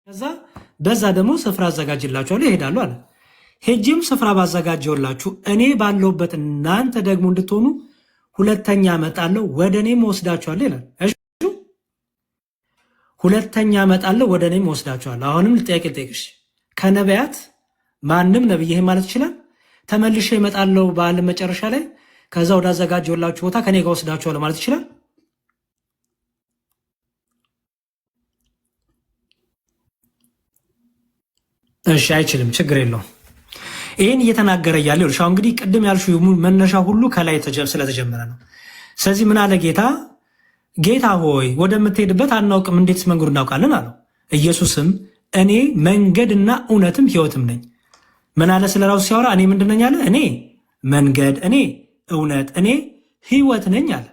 ከዛ በዛ ደግሞ ስፍራ አዘጋጅላችኋለሁ ይሄዳሉ አለ። ሄጄም ስፍራ ባዘጋጀውላችሁ እኔ ባለሁበት እናንተ ደግሞ እንድትሆኑ ሁለተኛ እመጣለሁ ወደ እኔም ወስዳችኋለሁ ይላል። እሺ ሁለተኛ እመጣለሁ ወደ እኔም ወስዳችኋለሁ። አሁንም ጥያቄ ልጠይቅሽ፣ ከነቢያት ማንም ነብይ ይሄ ማለት ይችላል? ተመልሼ እመጣለሁ በዓለም መጨረሻ ላይ ከዛ ወዳዘጋጀውላችሁ ቦታ ከኔ ጋር ወስዳችኋለሁ ማለት ይችላል? እሺ አይችልም። ችግር የለውም። ይህን እየተናገረ እያለ ይኸውልሽ፣ አሁን እንግዲህ ቅድም ያልሽው መነሻ ሁሉ ከላይ ስለተጀመረ ነው። ስለዚህ ምን አለ ጌታ? ጌታ ሆይ ወደምትሄድበት አናውቅም፣ እንዴትስ መንገዱ እናውቃለን አለው። ኢየሱስም እኔ መንገድና እውነትም ሕይወትም ነኝ። ምን አለ? ስለ ራሱ ሲያወራ እኔ ምንድን ነኝ አለ? እኔ መንገድ፣ እኔ እውነት፣ እኔ ሕይወት ነኝ አለ።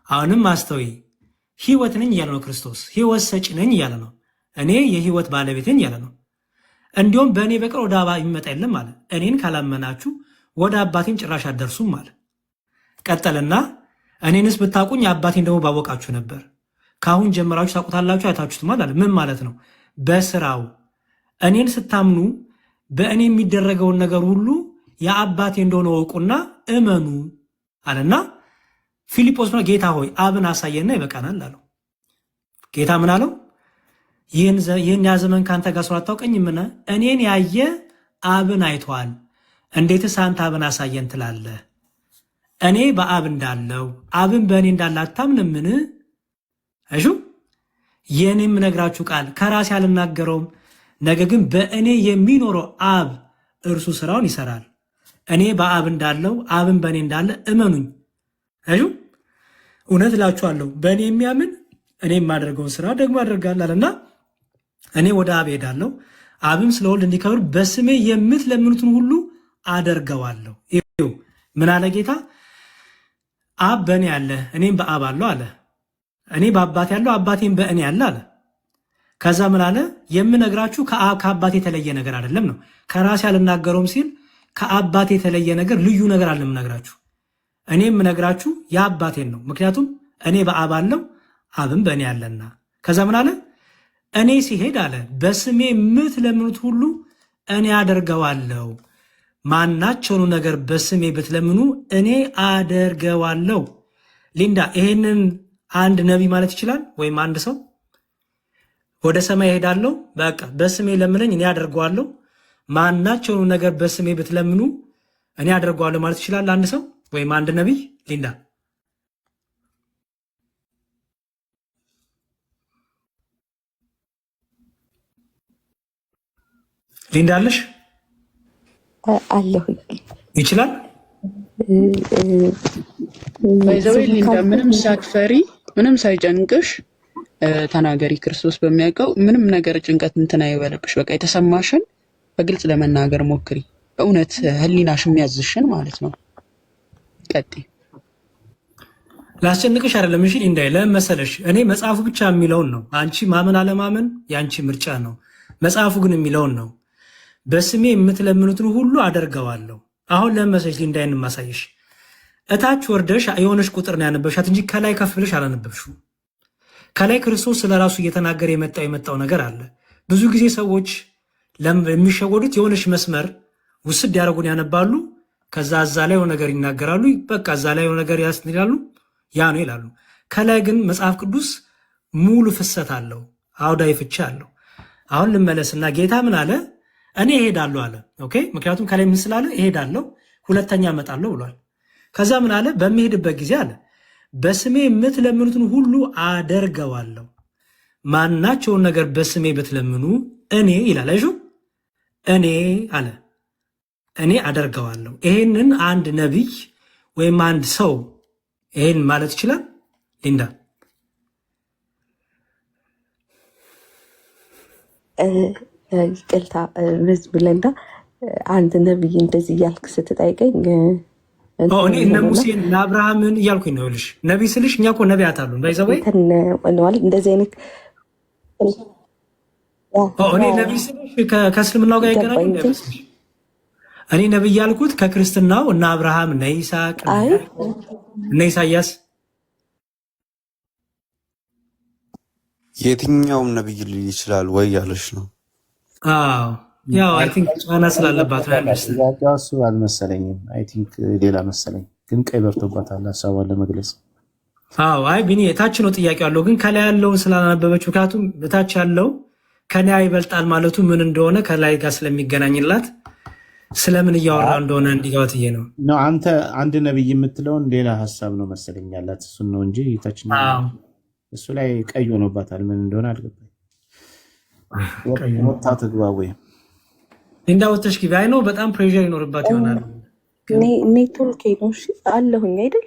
አሁንም አስተውይ፣ ሕይወት ነኝ እያለ ነው ክርስቶስ። ሕይወት ሰጪ ነኝ እያለ ነው። እኔ የሕይወት ባለቤት ነኝ እያለ ነው። እንዲሁም በእኔ በቀር ወደ አባ የሚመጣ የለም አለ። እኔን ካላመናችሁ ወደ አባቴም ጭራሽ አትደርሱም አለ። ቀጠልና እኔንስ ብታውቁኝ አባቴን ደግሞ ባወቃችሁ ነበር። ከአሁን ጀምራችሁ ታውቁታላችሁ፣ አይታችሁትማል አለ። ምን ማለት ነው? በስራው እኔን ስታምኑ በእኔ የሚደረገውን ነገር ሁሉ የአባቴ እንደሆነ ወቁና እመኑ አለና ፊልጶስ ጌታ ሆይ አብን አሳየና ይበቃናል አለው። ጌታ ምን አለው? ይህን ያ ዘመን ከአንተ ጋር ሰው አታውቀኝምን? እኔን ያየ አብን አይቷል። እንዴትስ አንተ አብን አሳየን ትላለህ? እኔ በአብ እንዳለው አብን በእኔ እንዳለ አታምንምን? እሹ ይህን የምነግራችሁ ቃል ከራሴ አልናገረውም፣ ነገር ግን በእኔ የሚኖረው አብ እርሱ ስራውን ይሰራል። እኔ በአብ እንዳለው አብን በእኔ እንዳለ እመኑኝ። እሹ እውነት እላችኋለሁ በእኔ የሚያምን እኔ የማደርገውን ስራ ደግሞ ያደርጋል አለና እኔ ወደ አብ ሄዳለሁ፣ አብም ስለ ወልድ እንዲከብር በስሜ የምትለምኑትን ሁሉ አደርገዋለሁ። ይኸው ምን አለ ጌታ? አብ በእኔ አለ፣ እኔም በአብ አለው አለ። እኔ በአባቴ ያለው አባቴም በእኔ አለ አለ። ከዛ ምን አለ? የምነግራችሁ ከአባቴ የተለየ ነገር አይደለም ነው። ከራሴ አልናገረውም ሲል ከአባቴ የተለየ ነገር ልዩ ነገር አለ የምነግራችሁ። እኔ የምነግራችሁ የአባቴን ነው፣ ምክንያቱም እኔ በአብ አለው አብም በእኔ አለና። ከዛ ምን አለ? እኔ ሲሄድ አለ በስሜ የምትለምኑት ሁሉ እኔ አደርገዋለሁ። ማናቸውኑ ነገር በስሜ ብትለምኑ እኔ አደርገዋለሁ። ሊንዳ ይሄንን አንድ ነቢይ ማለት ይችላል? ወይም አንድ ሰው ወደ ሰማይ እሄዳለሁ፣ በቃ በስሜ ለምነኝ እኔ አደርገዋለሁ፣ ማናቸውኑ ነገር በስሜ ብትለምኑ እኔ አደርገዋለሁ ማለት ይችላል አንድ ሰው ወይም አንድ ነቢይ? ሊንዳ ሊንዳ አለሽ? አለሁ። ይችላል ባይዘዌ ሊንዳ፣ ምንም ሳትፈሪ ምንም ሳይጨንቅሽ ተናገሪ። ክርስቶስ በሚያውቀው ምንም ነገር ጭንቀት እንትን አይበለብሽ። በቃ የተሰማሽን በግልጽ ለመናገር ሞክሪ። እውነት ህሊናሽ የሚያዝሽን ማለት ነው። ቀጥይ። ላስጨንቅሽ አይደለም። እሺ ሊንዳ፣ ለምን መሰለሽ እኔ መጽሐፉ ብቻ የሚለውን ነው። አንቺ ማመን አለማመን የአንቺ ምርጫ ነው። መጽሐፉ ግን የሚለውን ነው። በስሜ የምትለምኑትን ሁሉ አደርገዋለሁ። አሁን ለመሰለሽ ሊንዳይን ማሳየሽ እታች ወርደሽ የሆነሽ ቁጥር ነው ያነበብሻት እንጂ ከላይ ከፍ ብለሽ አላነበብሽው። ከላይ ክርስቶስ ስለ ራሱ እየተናገረ የመጣው ነገር አለ። ብዙ ጊዜ ሰዎች የሚሸወዱት የሆነሽ መስመር ውስድ ያደረጉን ያነባሉ። ከዛ እዛ ላይ የሆነ ነገር ይናገራሉ። በቃ እዛ ላይ የሆነ ነገር ያስይላሉ፣ ያ ነው ይላሉ። ከላይ ግን መጽሐፍ ቅዱስ ሙሉ ፍሰት አለው፣ አውዳዊ ፍቻ አለው። አሁን ልመለስና ጌታ ምን አለ? እኔ እሄዳለሁ አለ። ኦኬ፣ ምክንያቱም ከላይ ምን ስላለ እሄዳለሁ፣ ሁለተኛ እመጣለሁ ብሏል። ከዛ ምን አለ? በሚሄድበት ጊዜ አለ በስሜ የምትለምኑትን ሁሉ አደርገዋለሁ። ማናቸውን ነገር በስሜ ብትለምኑ እኔ ይላል። አይሹ እኔ አለ እኔ አደርገዋለሁ። ይሄንን አንድ ነቢይ ወይም አንድ ሰው ይሄን ማለት ይችላል? ሊንዳ ይቅርታ ብለንዳ አንድ ነብይ እንደዚህ እያልክ ስትጠይቀኝ እኔ እነ ሙሴን እነ አብርሃምን እያልኩኝ ነው ልሽ። ነቢይ ስልሽ እኛ እኮ ነቢያት አሉን ባይዘወይ እንደዚህ አይነት እኔ ነቢይ ስልሽ ከእስልምናው ጋር ይገናኝ። እኔ ነቢይ ያልኩት ከክርስትናው እነ አብርሃም እነ ይስሐቅ እነ ኢሳያስ የትኛውም ነብይ ሊል ይችላል ወይ ያለሽ ነው? አዎ ያው አይ ቲንክ ጫና ስላለባት ነው ያለሽ። ጥያቄው እሱ አልመሰለኝም። አይ ቲንክ ሌላ መሰለኝ፣ ግን ቀይ በርቶባታል ሀሳቧን ለመግለጽ። አዎ አይ ቢኒ የታች ነው ጥያቄው ያለው፣ ግን ከላይ ያለውን ስላላነበበች፣ ምክንያቱም በታች ያለው ከኔ ይበልጣል ማለቱ ምን እንደሆነ ከላይ ጋር ስለሚገናኝላት ስለምን እያወራ እንደሆነ እንዲገባት ነው። አንተ አንድ ነብይ የምትለውን ሌላ ሀሳብ ነው መሰለኝ ያላት፣ እሱን ነው እንጂ ታችኛ እሱ ላይ ቀይ ሆኖባታል። ምን እንደሆነ አልገባኝ። ወጣ ትግባ ወይ እንዳወጣሽ ግቢ። አይ ነው በጣም ፕሬሸር ይኖርባት ይሆናል። ኔትወርክ ነው አለሁኝ አይደል?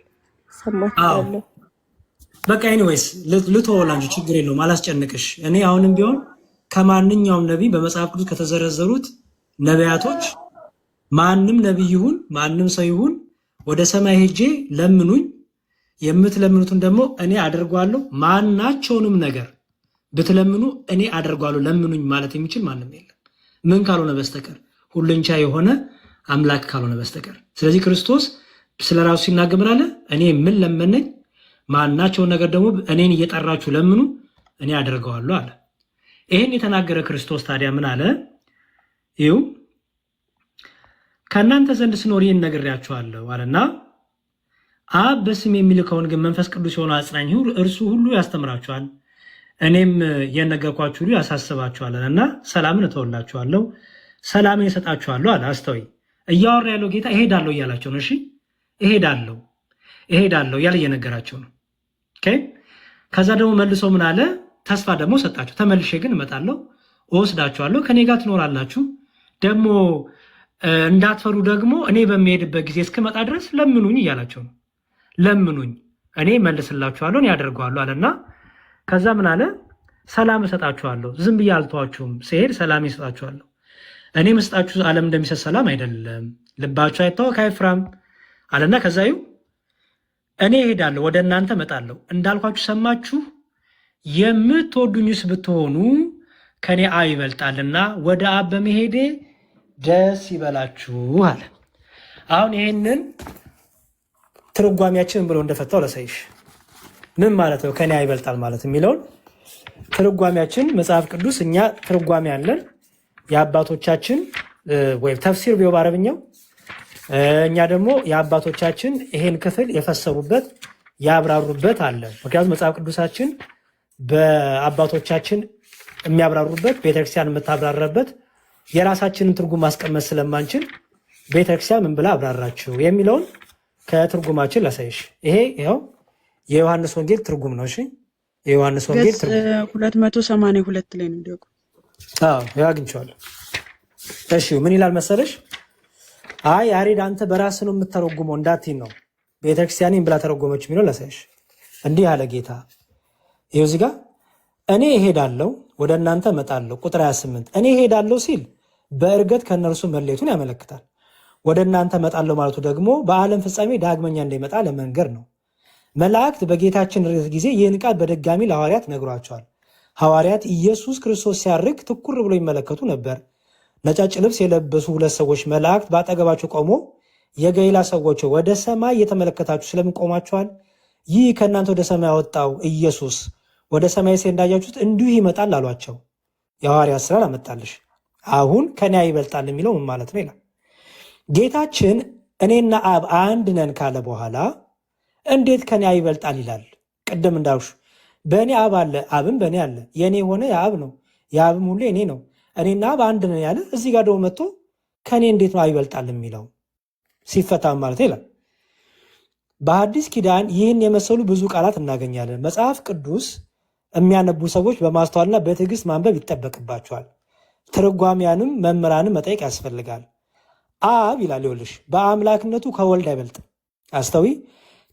ሰማችኋለሁ። በቃ ኤኒዌይስ ልትወላንጂ ችግር የለውም፣ አላስጨንቅሽ። እኔ አሁንም ቢሆን ከማንኛውም ነቢይ በመጽሐፍ ቅዱስ ከተዘረዘሩት ነቢያቶች ማንም ነቢይ ይሁን ማንም ሰው ይሁን ወደ ሰማይ ሄጄ ለምኑኝ፣ የምትለምኑትን ደግሞ እኔ አደርጓለሁ፣ ማናቸውንም ነገር ብትለምኑ እኔ አደርጓለሁ ለምኑኝ ማለት የሚችል ማንም የለም፣ ምን ካልሆነ በስተቀር ሁሉን ቻይ የሆነ አምላክ ካልሆነ በስተቀር። ስለዚህ ክርስቶስ ስለ ራሱ ሲናገር ምን አለ? እኔ ምን ለመነኝ፣ ማናቸውን ነገር ደግሞ እኔን እየጠራችሁ ለምኑ እኔ አደርገዋለሁ አለ። ይህን የተናገረ ክርስቶስ ታዲያ ምን አለ? ይኸው ከእናንተ ዘንድ ስኖር ይህን ነግሬያችኋለሁ አለና አብ በስም የሚልከውን ግን መንፈስ ቅዱስ የሆነ አጽናኝ እርሱ ሁሉ ያስተምራችኋል፣ እኔም የነገርኳችሁ ሁሉ ያሳስባችኋል እና ሰላምን እተውላችኋለሁ፣ ሰላምን እሰጣችኋለሁ አለ። አስተውይ፣ እያወራ ያለው ጌታ እሄዳለሁ እያላቸው ነው። እሺ እሄዳለሁ እያለ እየነገራቸው ነው። ከዛ ደግሞ መልሶ ምን አለ? ተስፋ ደግሞ ሰጣቸው። ተመልሼ ግን እመጣለሁ፣ እወስዳችኋለሁ፣ ከኔ ጋር ትኖራላችሁ፣ ደግሞ እንዳትፈሩ ደግሞ እኔ በሚሄድበት ጊዜ እስክመጣ ድረስ ለምኑኝ እያላቸው ነው። ለምኑኝ እኔ መልስላችኋለሁ፣ እኔ ያደርገዋለሁ አለና ከዛ ምን አለ? ሰላም እሰጣችኋለሁ፣ ዝም ብዬ አልተዋችሁም፣ ስሄድ ሰላም እሰጣችኋለሁ። እኔ መስጣችሁ ዓለም እንደሚሰጥ ሰላም አይደለም፣ ልባችሁ አይታወክ አይፍራም አለና ከዛ እኔ እሄዳለሁ፣ ወደ እናንተ እመጣለሁ፣ እንዳልኳችሁ ሰማችሁ፣ የምትወዱኝስ ብትሆኑ ከኔ አብ ይበልጣልና ወደ አብ በመሄዴ ደስ ይበላችሁ አለ። አሁን ይሄንን ትርጓሜያችን ብሎ እንደፈታው ለሳይሽ ምን ማለት ነው? ከኔ ይበልጣል ማለት የሚለውን ትርጓሜያችን መጽሐፍ ቅዱስ እኛ ትርጓሜ አለን የአባቶቻችን ወይም ተፍሲር ቢሆን በአረብኛው፣ እኛ ደግሞ የአባቶቻችን ይሄን ክፍል የፈሰሩበት ያብራሩበት አለ። ምክንያቱም መጽሐፍ ቅዱሳችን በአባቶቻችን የሚያብራሩበት ቤተክርስቲያን የምታብራራበት የራሳችንን ትርጉም ማስቀመጥ ስለማንችል ቤተክርስቲያን ምን ብላ አብራራችሁ የሚለውን ከትርጉማችን ላሳይሽ። ይሄ ይኸው የዮሐንስ ወንጌል ትርጉም ነው። እሺ የዮሐንስ ወንጌል ትርጉም 282 ላይ ነው ደግሞ። ያው አግኝቼዋለሁ። እሺ ምን ይላል መሰለሽ? አይ ያሬድ አንተ በራስህ ነው የምተረጉመው እንዳትዪ ነው ቤተክርስቲያንን ብላ ተረጎመች የሚለው ላሳይሽ። እንዲህ ያለ ጌታ ይኸው እዚህ ጋር እኔ እሄዳለሁ ወደ እናንተ እመጣለሁ። ቁጥር 28 እኔ እሄዳለሁ ሲል በእርገት ከእነርሱ መለየቱን ያመለክታል። ወደ እናንተ እመጣለሁ ማለቱ ደግሞ በዓለም ፍጻሜ ዳግመኛ እንደሚመጣ ለመንገር ነው። መላእክት በጌታችን ርዕት ጊዜ ይህን ቃል በድጋሚ ለሐዋርያት ነግሯቸዋል። ሐዋርያት ኢየሱስ ክርስቶስ ሲያርግ ትኩር ብሎ ይመለከቱ ነበር። ነጫጭ ልብስ የለበሱ ሁለት ሰዎች መላእክት በአጠገባቸው ቆሞ የገሊላ ሰዎች ወደ ሰማይ እየተመለከታችሁ ስለምን ቆማችኋል? ይህ ከእናንተ ወደ ሰማይ ያወጣው ኢየሱስ ወደ ሰማይ ሲሄድ እንዳያችሁት እንዲሁ ይመጣል አሏቸው። የሐዋርያት ሥራ አመጣልሽ። አሁን ከኔ ይበልጣል የሚለው ምን ማለት ነው ይላል። ጌታችን እኔና አብ አንድ ነን ካለ በኋላ እንዴት ከኔ ይበልጣል ይላል? ቅድም እንዳልኩሽ በእኔ አብ አለ፣ አብም በእኔ አለ። የእኔ ሆነ የአብ ነው፣ የአብም ሁሉ የኔ ነው። እኔና አብ አንድ ነን ያለ እዚህ ጋር ደግሞ መጥቶ ከኔ እንዴት ነው አይበልጣል የሚለው ሲፈታ ማለት ይላል። በአዲስ ኪዳን ይህን የመሰሉ ብዙ ቃላት እናገኛለን። መጽሐፍ ቅዱስ የሚያነቡ ሰዎች በማስተዋልና በትዕግስት ማንበብ ይጠበቅባቸዋል። ትርጓሚያንም መምህራንም መጠየቅ ያስፈልጋል። አብ ይላል ይኸውልሽ በአምላክነቱ ከወልድ አይበልጥም። አስተዊ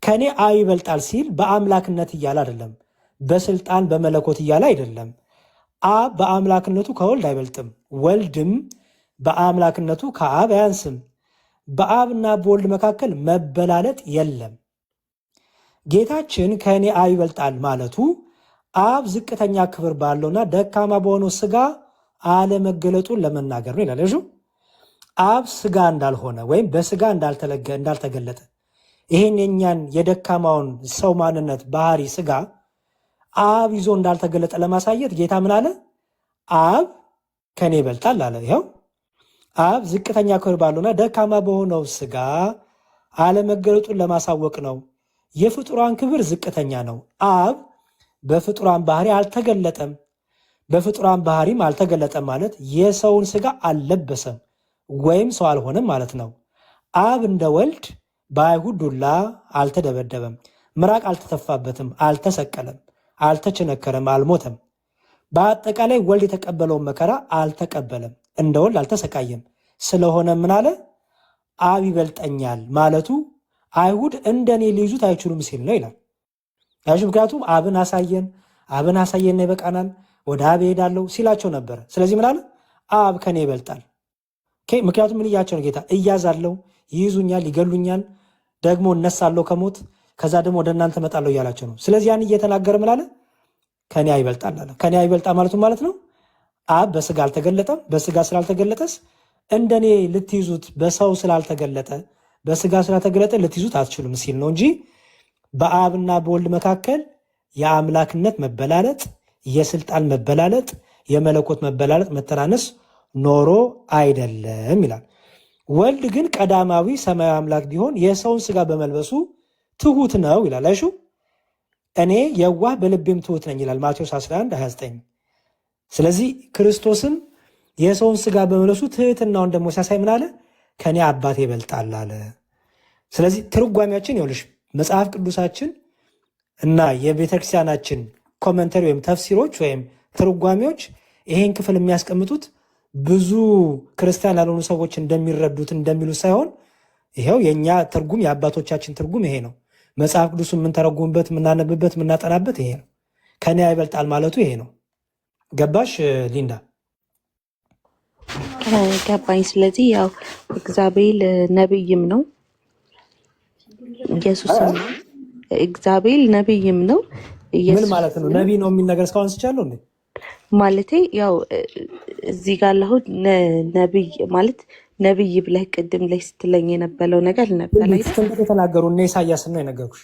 ከኔ አብ ይበልጣል ሲል በአምላክነት እያለ አይደለም፣ በስልጣን በመለኮት እያለ አይደለም። አብ በአምላክነቱ ከወልድ አይበልጥም፣ ወልድም በአምላክነቱ ከአብ አያንስም። በአብና በወልድ መካከል መበላለጥ የለም። ጌታችን ከእኔ አብ ይበልጣል ማለቱ አብ ዝቅተኛ ክብር ባለውና ደካማ በሆነው ስጋ አለመገለጡን ለመናገር ነው ይላል። አብ ስጋ እንዳልሆነ ወይም በስጋ እንዳልተገለጠ ይህን የኛን የደካማውን ሰው ማንነት ባህሪ ስጋ አብ ይዞ እንዳልተገለጠ ለማሳየት ጌታ ምን አለ? አብ ከኔ ይበልጣል አለ። ይኸው አብ ዝቅተኛ ክብር ባለውና ደካማ በሆነው ስጋ አለመገለጡን ለማሳወቅ ነው። የፍጡራን ክብር ዝቅተኛ ነው። አብ በፍጡራን ባህሪ አልተገለጠም። በፍጡራን ባህሪም አልተገለጠም ማለት የሰውን ስጋ አልለበሰም ወይም ሰው አልሆነም ማለት ነው። አብ እንደ ወልድ በአይሁድ ዱላ አልተደበደበም፣ ምራቅ አልተተፋበትም፣ አልተሰቀለም፣ አልተቸነከረም፣ አልሞተም። በአጠቃላይ ወልድ የተቀበለውን መከራ አልተቀበለም፣ እንደ ወልድ አልተሰቃየም። ስለሆነ ምን አለ? አብ ይበልጠኛል ማለቱ አይሁድ እንደኔ ሊይዙት አይችሉም ሲል ነው ይላል። ምክንያቱም አብን አሳየን ይበቃናል፣ ወደ አብ እሄዳለሁ ሲላቸው ነበረ። ስለዚህ ምን አለ? አብ ከኔ ይበልጣል። ምክንያቱም ምን እያቸው ነው ጌታ? እያዛለሁ፣ ይይዙኛል፣ ይገሉኛል፣ ደግሞ እነሳለሁ ከሞት ከዛ ደግሞ ወደ እናንተ እመጣለሁ እያላቸው ነው። ስለዚህ ያን እየተናገረ ምን አለ? ከኔ አይበልጣል አለ። ከኔ አይበልጣ ማለቱ ማለት ነው አብ በስጋ አልተገለጠም። በስጋ ስላልተገለጠስ እንደኔ ልትይዙት በሰው ስላልተገለጠ በስጋ ስላልተገለጠ ልትይዙት አትችሉም ሲል ነው እንጂ በአብና በወልድ መካከል የአምላክነት መበላለጥ፣ የስልጣን መበላለጥ፣ የመለኮት መበላለጥ፣ መተናነስ ኖሮ አይደለም ይላል። ወልድ ግን ቀዳማዊ ሰማያዊ አምላክ ቢሆን የሰውን ስጋ በመልበሱ ትሁት ነው ይላል። አይሹ እኔ የዋህ በልቤም ትሁት ነኝ ይላል ማቴዎስ 11:29። ስለዚህ ክርስቶስም የሰውን ስጋ በመልበሱ ትህትናውን ደግሞ ሲያሳይ ምን አለ? ከኔ አባቴ ይበልጣል አለ። ስለዚህ ትርጓሜያችን ይኸውልሽ መጽሐፍ ቅዱሳችን እና የቤተክርስቲያናችን ኮመንተሪ ወይም ተፍሲሮች ወይም ትርጓሜዎች ይሄን ክፍል የሚያስቀምጡት ብዙ ክርስቲያን ያልሆኑ ሰዎች እንደሚረዱት እንደሚሉት ሳይሆን ይሄው የኛ ትርጉም የአባቶቻችን ትርጉም ይሄ ነው። መጽሐፍ ቅዱስ የምንተረጉምበት የምናነብበት የምናጠናበት ይሄ ነው። ከኔ ይበልጣል ማለቱ ይሄ ነው። ገባሽ ሊንዳ? ገባኝ። ስለዚህ ያው እግዚአብሔር ነብይም ነው ኢየሱስም ነው። እግዚአብሔር ነብይም ነው ምን ማለት ነው? ነብይ ነው የሚል ነገር እስካሁን ስቻለሁ እንዴ? ማለቴ ያው እዚህ ጋር ለሁን ነብይ ማለት ነብይ ብለህ ቅድም ላይ ስትለኝ የነበረው ነገር ነበር አይደል? የተናገሩ እነ ኢሳያስን ነው የነገርኩሽ።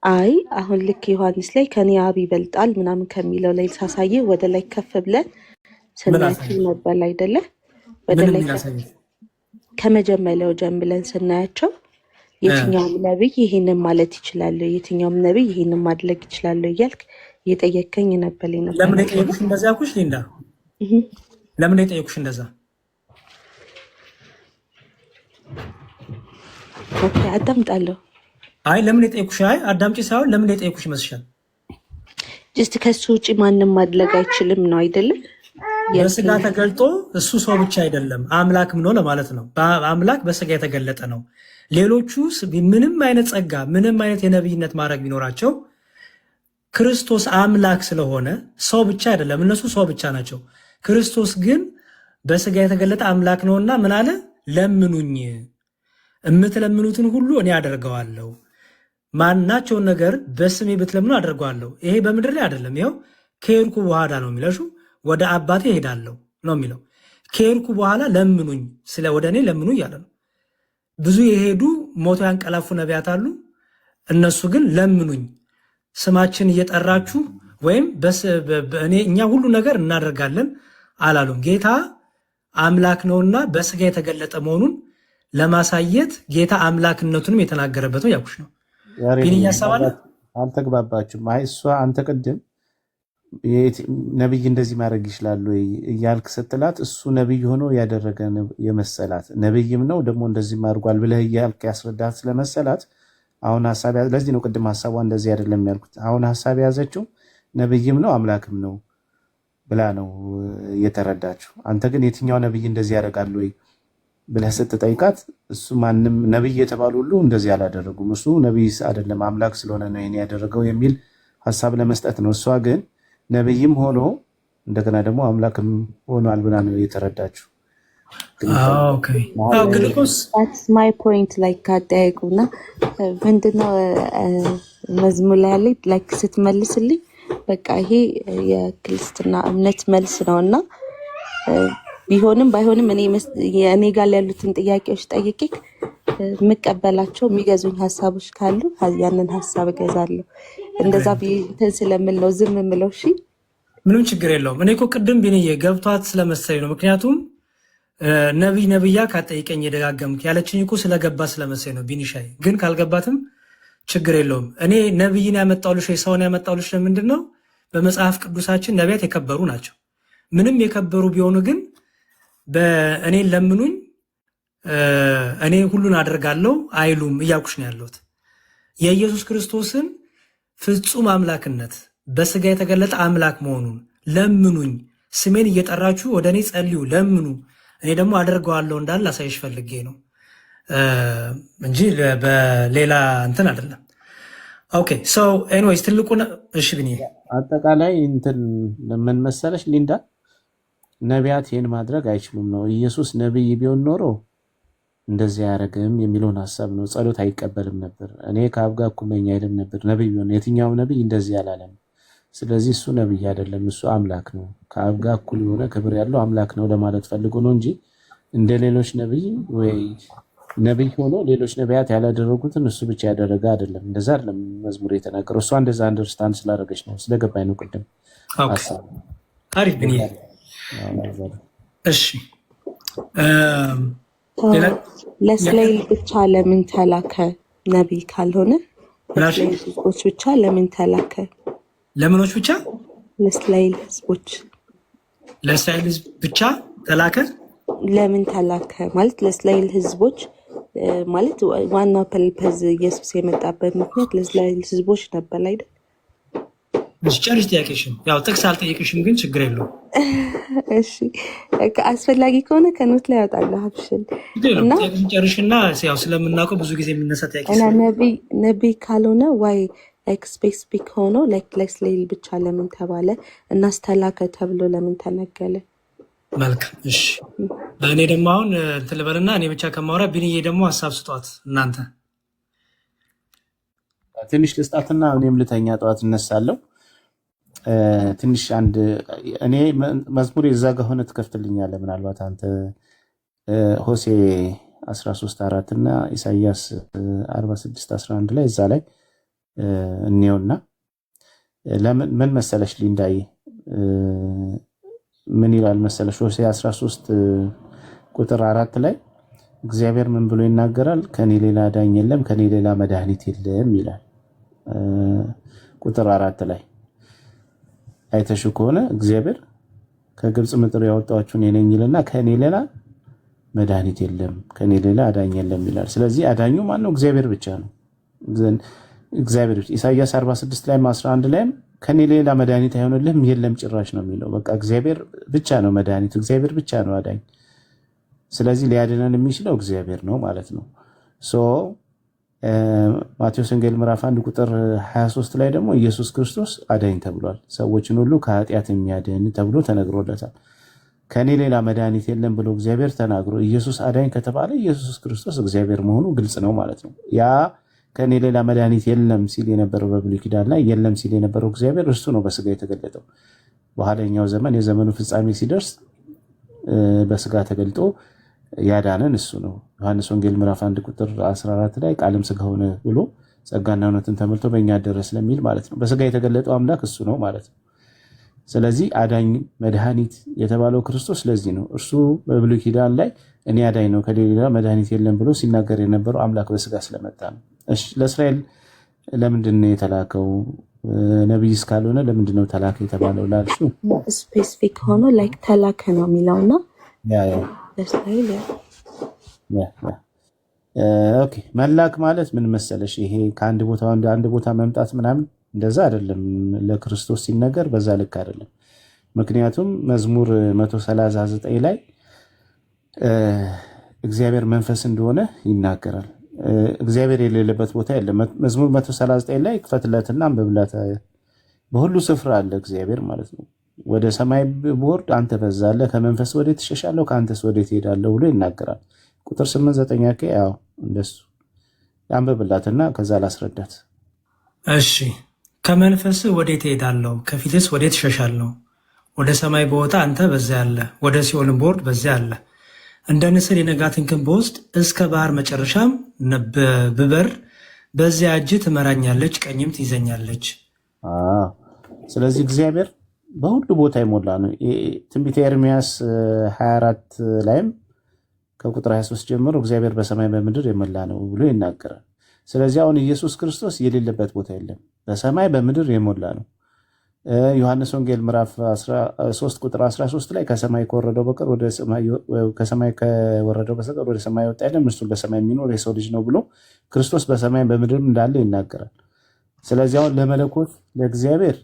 አይ አሁን ልክ ዮሐንስ ላይ ከኔ አብ ይበልጣል ምናምን ከሚለው ላይ ሳሳየ ወደ ላይ ከፍ ብለን ስናያቸው ነበር አይደለ? ወደ ላይ ከመጀመሪያው ጀምረን ስናያቸው የትኛውም ነብይ ይሄንን ማለት ይችላል፣ የትኛውም ነብይ ይሄንን ማድረግ ይችላል እያልክ እየጠየከኝ ነበር። ለምን የጠየቁሽ እንደዛ ያልኩሽ ሊንዳ? ለምን የጠየቁሽ እንደዛ? ኦኬ አዳምጣለሁ። አይ ለምን የጠየቁሽ? አይ አዳምጪ ሳይሆን ለምን የጠየቁሽ ይመስልሻል? ጀስት ከሱ ውጪ ማንም ማድረግ አይችልም ነው አይደለም? በስጋ ተገልጦ እሱ ሰው ብቻ አይደለም አምላክም ነው ለማለት ነው። አምላክ በስጋ የተገለጠ ነው። ሌሎቹ ምንም አይነት ጸጋ ምንም አይነት የነብይነት ማድረግ ቢኖራቸው ክርስቶስ አምላክ ስለሆነ ሰው ብቻ አይደለም። እነሱ ሰው ብቻ ናቸው። ክርስቶስ ግን በስጋ የተገለጠ አምላክ ነውና ምን አለ? ለምኑኝ፣ የምትለምኑትን ሁሉ እኔ አደርገዋለሁ። ማናቸውን ነገር በስሜ ብትለምኑ አደርገዋለሁ። ይሄ በምድር ላይ አይደለም። ይኸው ከሄድኩ በኋላ ነው የሚለሹ ወደ አባቴ ሄዳለሁ ነው የሚለው። ከሄድኩ በኋላ ለምኑኝ፣ ስለ ወደ እኔ ለምኑ እያለ ነው። ብዙ የሄዱ ሞቶ ያንቀላፉ ነቢያት አሉ። እነሱ ግን ለምኑኝ ስማችን እየጠራችሁ ወይም እኛ ሁሉ ነገር እናደርጋለን አላሉም። ጌታ አምላክ ነውና በስጋ የተገለጠ መሆኑን ለማሳየት ጌታ አምላክነቱንም የተናገረበት ነው ያልኩሽ ነው። ቢን እያሰባለ አልተግባባችሁም። አይ እሷ አንተ ቅድም ነብይ እንደዚህ ማድረግ ይችላል ወይ እያልክ ስትላት እሱ ነብይ ሆኖ ያደረገ የመሰላት ነብይም ነው ደግሞ እንደዚህ አድርጓል ብለህ እያልክ ያስረዳት ስለመሰላት አሁን ሐሳብ ለዚህ ነው ቅድም ሐሳቧ እንደዚህ አይደለም ያልኩት። አሁን ሐሳብ ያዘችው ነብይም ነው አምላክም ነው ብላ ነው የተረዳችው። አንተ ግን የትኛው ነብይ እንደዚህ ያደርጋል ወይ ብለህ ስትጠይቃት እሱ ማንም ነብይ የተባሉ ሁሉ እንደዚህ አላደረጉም፣ እሱ ነብይ አይደለም አምላክ ስለሆነ ነው ይሄን ያደረገው የሚል ሐሳብ ለመስጠት ነው። እሷ ግን ነብይም ሆኖ እንደገና ደግሞ አምላክም ሆኗል ብላ ነው የተረዳችው። ማይ ፖይንት ላይ ካጠያይቁና ምንድነው መዝሙር ላይ ያለ ላይክ ስትመልስልኝ በቃ ይሄ የክርስትና እምነት መልስ ነው እና ቢሆንም ባይሆንም እኔ ጋር ያሉትን ጥያቄዎች ጠይቄ የምቀበላቸው የሚገዙኝ ሀሳቦች ካሉ ያንን ሀሳብ እገዛለሁ። እንደዛ እንትን ስለምል ነው ዝም የምለው። እሺ ምንም ችግር የለውም። እኔ እኮ ቅድም ቢንዬ ገብቷት ስለመሰለኝ ነው። ምክንያቱም ነብያ ካጠይቀኝ የደጋገምክ ያለችኝ እኮ ስለገባ ስለመሰለኝ ነው። ቢኒሻይ ግን ካልገባትም ችግር የለውም። እኔ ነብይን ያመጣሁልሽ ሰውን ያመጣሁልሽ ለምንድን ነው? በመጽሐፍ ቅዱሳችን ነቢያት የከበሩ ናቸው። ምንም የከበሩ ቢሆኑ ግን እኔን ለምኑኝ እኔ ሁሉን አደርጋለሁ አይሉም እያልኩሽ ነው ያለሁት። የኢየሱስ ክርስቶስን ፍጹም አምላክነት በስጋ የተገለጠ አምላክ መሆኑን ለምኑኝ፣ ስሜን እየጠራችሁ ወደ እኔ ጸልዩ፣ ለምኑ፣ እኔ ደግሞ አደርገዋለሁ እንዳለ ላሳይሽ ፈልጌ ነው እንጂ በሌላ እንትን አይደለም። ኦኬ ሶ ኤኒዌይስ ትልቁ እሺ ብኔ አጠቃላይ እንትን ምን መሰለሽ ሊንዳ፣ ነቢያት ይህን ማድረግ አይችሉም ነው። ኢየሱስ ነቢይ ቢሆን ኖሮ እንደዚህ አያደርግም የሚለውን ሀሳብ ነው። ጸሎት አይቀበልም ነበር። እኔ ከአብ ጋር እኩል ነኝ አይልም ነበር። ነቢይ ቢሆን የትኛውም ነቢይ እንደዚህ አላለም። ስለዚህ እሱ ነቢይ አይደለም፣ እሱ አምላክ ነው። ከአብ ጋር እኩል የሆነ ክብር ያለው አምላክ ነው ለማለት ፈልጎ ነው እንጂ እንደ ሌሎች ነቢይ ወይ ነቢይ ሆኖ ሌሎች ነቢያት ያላደረጉትን እሱ ብቻ ያደረገ አይደለም። እንደዛ አይደለም መዝሙር የተናገረው። እሷ እንደዛ አንደርስታንድ ስላደረገች ነው፣ ስለገባኝ ነው። ቅድም አሪፍ ግን እሺ ለእስራኤል ብቻ ለምን ተላከ? ነቢይ ካልሆነ ለእስራኤል ህዝቦች ብቻ ለምን ተላከ? ለምኖች ብቻ? ለእስራኤል ህዝቦች ለእስራኤል ህዝብ ብቻ ተላከ? ለምን ተላከ ማለት ለእስራኤል ህዝቦች ማለት ዋናው ፐርፐዝ ኢየሱስ የመጣበት ምክንያት ለእስራኤል ህዝቦች ነበር አይደል? ጨርሽ ጥያቄሽን። ያው ጥቅስ አልጠየቅሽም ግን ችግር የለውም። እሺ አስፈላጊ ከሆነ ከኖት ላይ ያወጣለሁ። አብሽን እና ጨርሽና ያው ስለምናውቀው ብዙ ጊዜ የሚነሳ ጥያቄ እና ነቢይ ካልሆነ ዋይ ላይክ ስፔሲፊክ ሆኖ ላይክ ለእስራኤል ብቻ ለምን ተባለ? እናስተላከ ተብሎ ለምን ተነገለ? መልካም እሺ። እኔ ደግሞ አሁን እንትን ልበልና እኔ ብቻ ከማውራ ቢንዬ ደግሞ ሀሳብ ስጧት። እናንተ ትንሽ ልስጣትና እኔም ልተኛ ጠዋት እነሳለሁ። ትንሽ አንድ እኔ መዝሙር የዛ ጋር ሆነ ትከፍትልኛለህ። ምናልባት አንተ ሆሴ 13:4 እና ኢሳይያስ 46:11 ላይ እዛ ላይ እኔውና ምን መሰለሽ ሊንዳይ ምን ይላል መሰለሽ? ሆሴ 13:4 ላይ እግዚአብሔር ምን ብሎ ይናገራል? ከኔ ሌላ ዳኝ የለም፣ ከኔ ሌላ መድኃኒት የለም ይላል። ቁጥር 4 ላይ አይተሽ ከሆነ እግዚአብሔር ከግብፅ ምድር ያወጣችሁ እኔ ነኝ ይልና ከኔ ሌላ መድኃኒት የለም፣ ከኔ ሌላ አዳኝ የለም ይላል። ስለዚህ አዳኙ ማን ነው? እግዚአብሔር ብቻ ነው። እግዚአብሔር ኢሳይያስ 46 ላይ 11 ላይም ከኔ ሌላ መድኃኒት አይሆንልህም የለም ጭራሽ ነው የሚለው። በቃ እግዚአብሔር ብቻ ነው መድኃኒት፣ እግዚአብሔር ብቻ ነው አዳኝ። ስለዚህ ሊያድነን የሚችለው እግዚአብሔር ነው ማለት ነው። ማቴዎስ ወንጌል ምዕራፍ 1 ቁጥር 23 ላይ ደግሞ ኢየሱስ ክርስቶስ አዳኝ ተብሏል። ሰዎችን ሁሉ ከኃጢአት የሚያድን ተብሎ ተነግሮለታል። ከኔ ሌላ መድኃኒት የለም ብሎ እግዚአብሔር ተናግሮ ኢየሱስ አዳኝ ከተባለ ኢየሱስ ክርስቶስ እግዚአብሔር መሆኑ ግልጽ ነው ማለት ነው። ያ ከኔ ሌላ መድኃኒት የለም ሲል የነበረው በብሉይ ኪዳን ላይ የለም ሲል የነበረው እግዚአብሔር እርሱ ነው በስጋ የተገለጠው። በኋለኛው ዘመን የዘመኑ ፍጻሜ ሲደርስ በስጋ ተገልጦ ያዳነን እሱ ነው። ዮሐንስ ወንጌል ምዕራፍ 1 ቁጥር 14 ላይ ቃልም ስጋ ሆነ ብሎ ጸጋና እውነትን ተሞልቶ በእኛ አደረ ስለሚል ማለት ነው። በስጋ የተገለጠው አምላክ እሱ ነው ማለት ነው። ስለዚህ አዳኝ መድኃኒት የተባለው ክርስቶስ ለዚህ ነው። እርሱ በብሉይ ኪዳን ላይ እኔ አዳኝ ነው ከሌላ መድኃኒት የለም ብሎ ሲናገር የነበረው አምላክ በስጋ ስለመጣ ነው። ለእስራኤል ለምንድን ነው የተላከው? ነቢይ እስካልሆነ ለምንድን ነው ተላከ የተባለው? ላልሹ ስፔሲፊክ ሆኖ ላይክ ተላከ ነው የሚለውና ለእስራኤል ኦኬ። መላክ ማለት ምን መሰለሽ? ይሄ ከአንድ ቦታ ወደ አንድ ቦታ መምጣት ምናምን እንደዛ አይደለም። ለክርስቶስ ሲነገር በዛ ልክ አይደለም። ምክንያቱም መዝሙር 139 ላይ እግዚአብሔር መንፈስ እንደሆነ ይናገራል። እግዚአብሔር የሌለበት ቦታ የለም። መዝሙር 139 ላይ ክፈትለትና አንብብለት። በሁሉ ስፍራ አለ እግዚአብሔር ማለት ነው። ወደ ሰማይ ብወርድ አንተ በዛለህ፣ ከመንፈስ ወዴት እሸሻለሁ፣ ከአንተስ ወዴት እሄዳለሁ ብሎ ይናገራል። ቁጥር 8-9 ያው እንደሱ አንብብላትና ከዛ ላስረዳት። እሺ ከመንፈስ ወዴት እሄዳለሁ፣ ከፊትስ ወዴት እሸሻለሁ? ወደ ሰማይ በወጣ አንተ በዚያ አለ፣ ወደ ሲኦልም ብወርድ በዚያ አለ። እንደ ንስር የነጋትን ክንፍ ብወስድ እስከ ባህር መጨረሻም ብበር በዚያ እጅ ትመራኛለች፣ ቀኝም ትይዘኛለች። ስለዚህ እግዚአብሔር በሁሉ ቦታ የሞላ ነው። ትንቢተ ኤርምያስ 24 ላይም ከቁጥር 23 ጀምሮ እግዚአብሔር በሰማይ በምድር የሞላ ነው ብሎ ይናገራል። ስለዚህ አሁን ኢየሱስ ክርስቶስ የሌለበት ቦታ የለም፣ በሰማይ በምድር የሞላ ነው። ዮሐንስ ወንጌል ምዕራፍ 3 ቁጥር 13 ላይ ከሰማይ ከወረደው በቀር ወደ ሰማይ ወጣ የለም፣ እርሱም በሰማይ የሚኖር የሰው ልጅ ነው ብሎ ክርስቶስ በሰማይ በምድር እንዳለ ይናገራል። ስለዚህ አሁን ለመለኮት ለእግዚአብሔር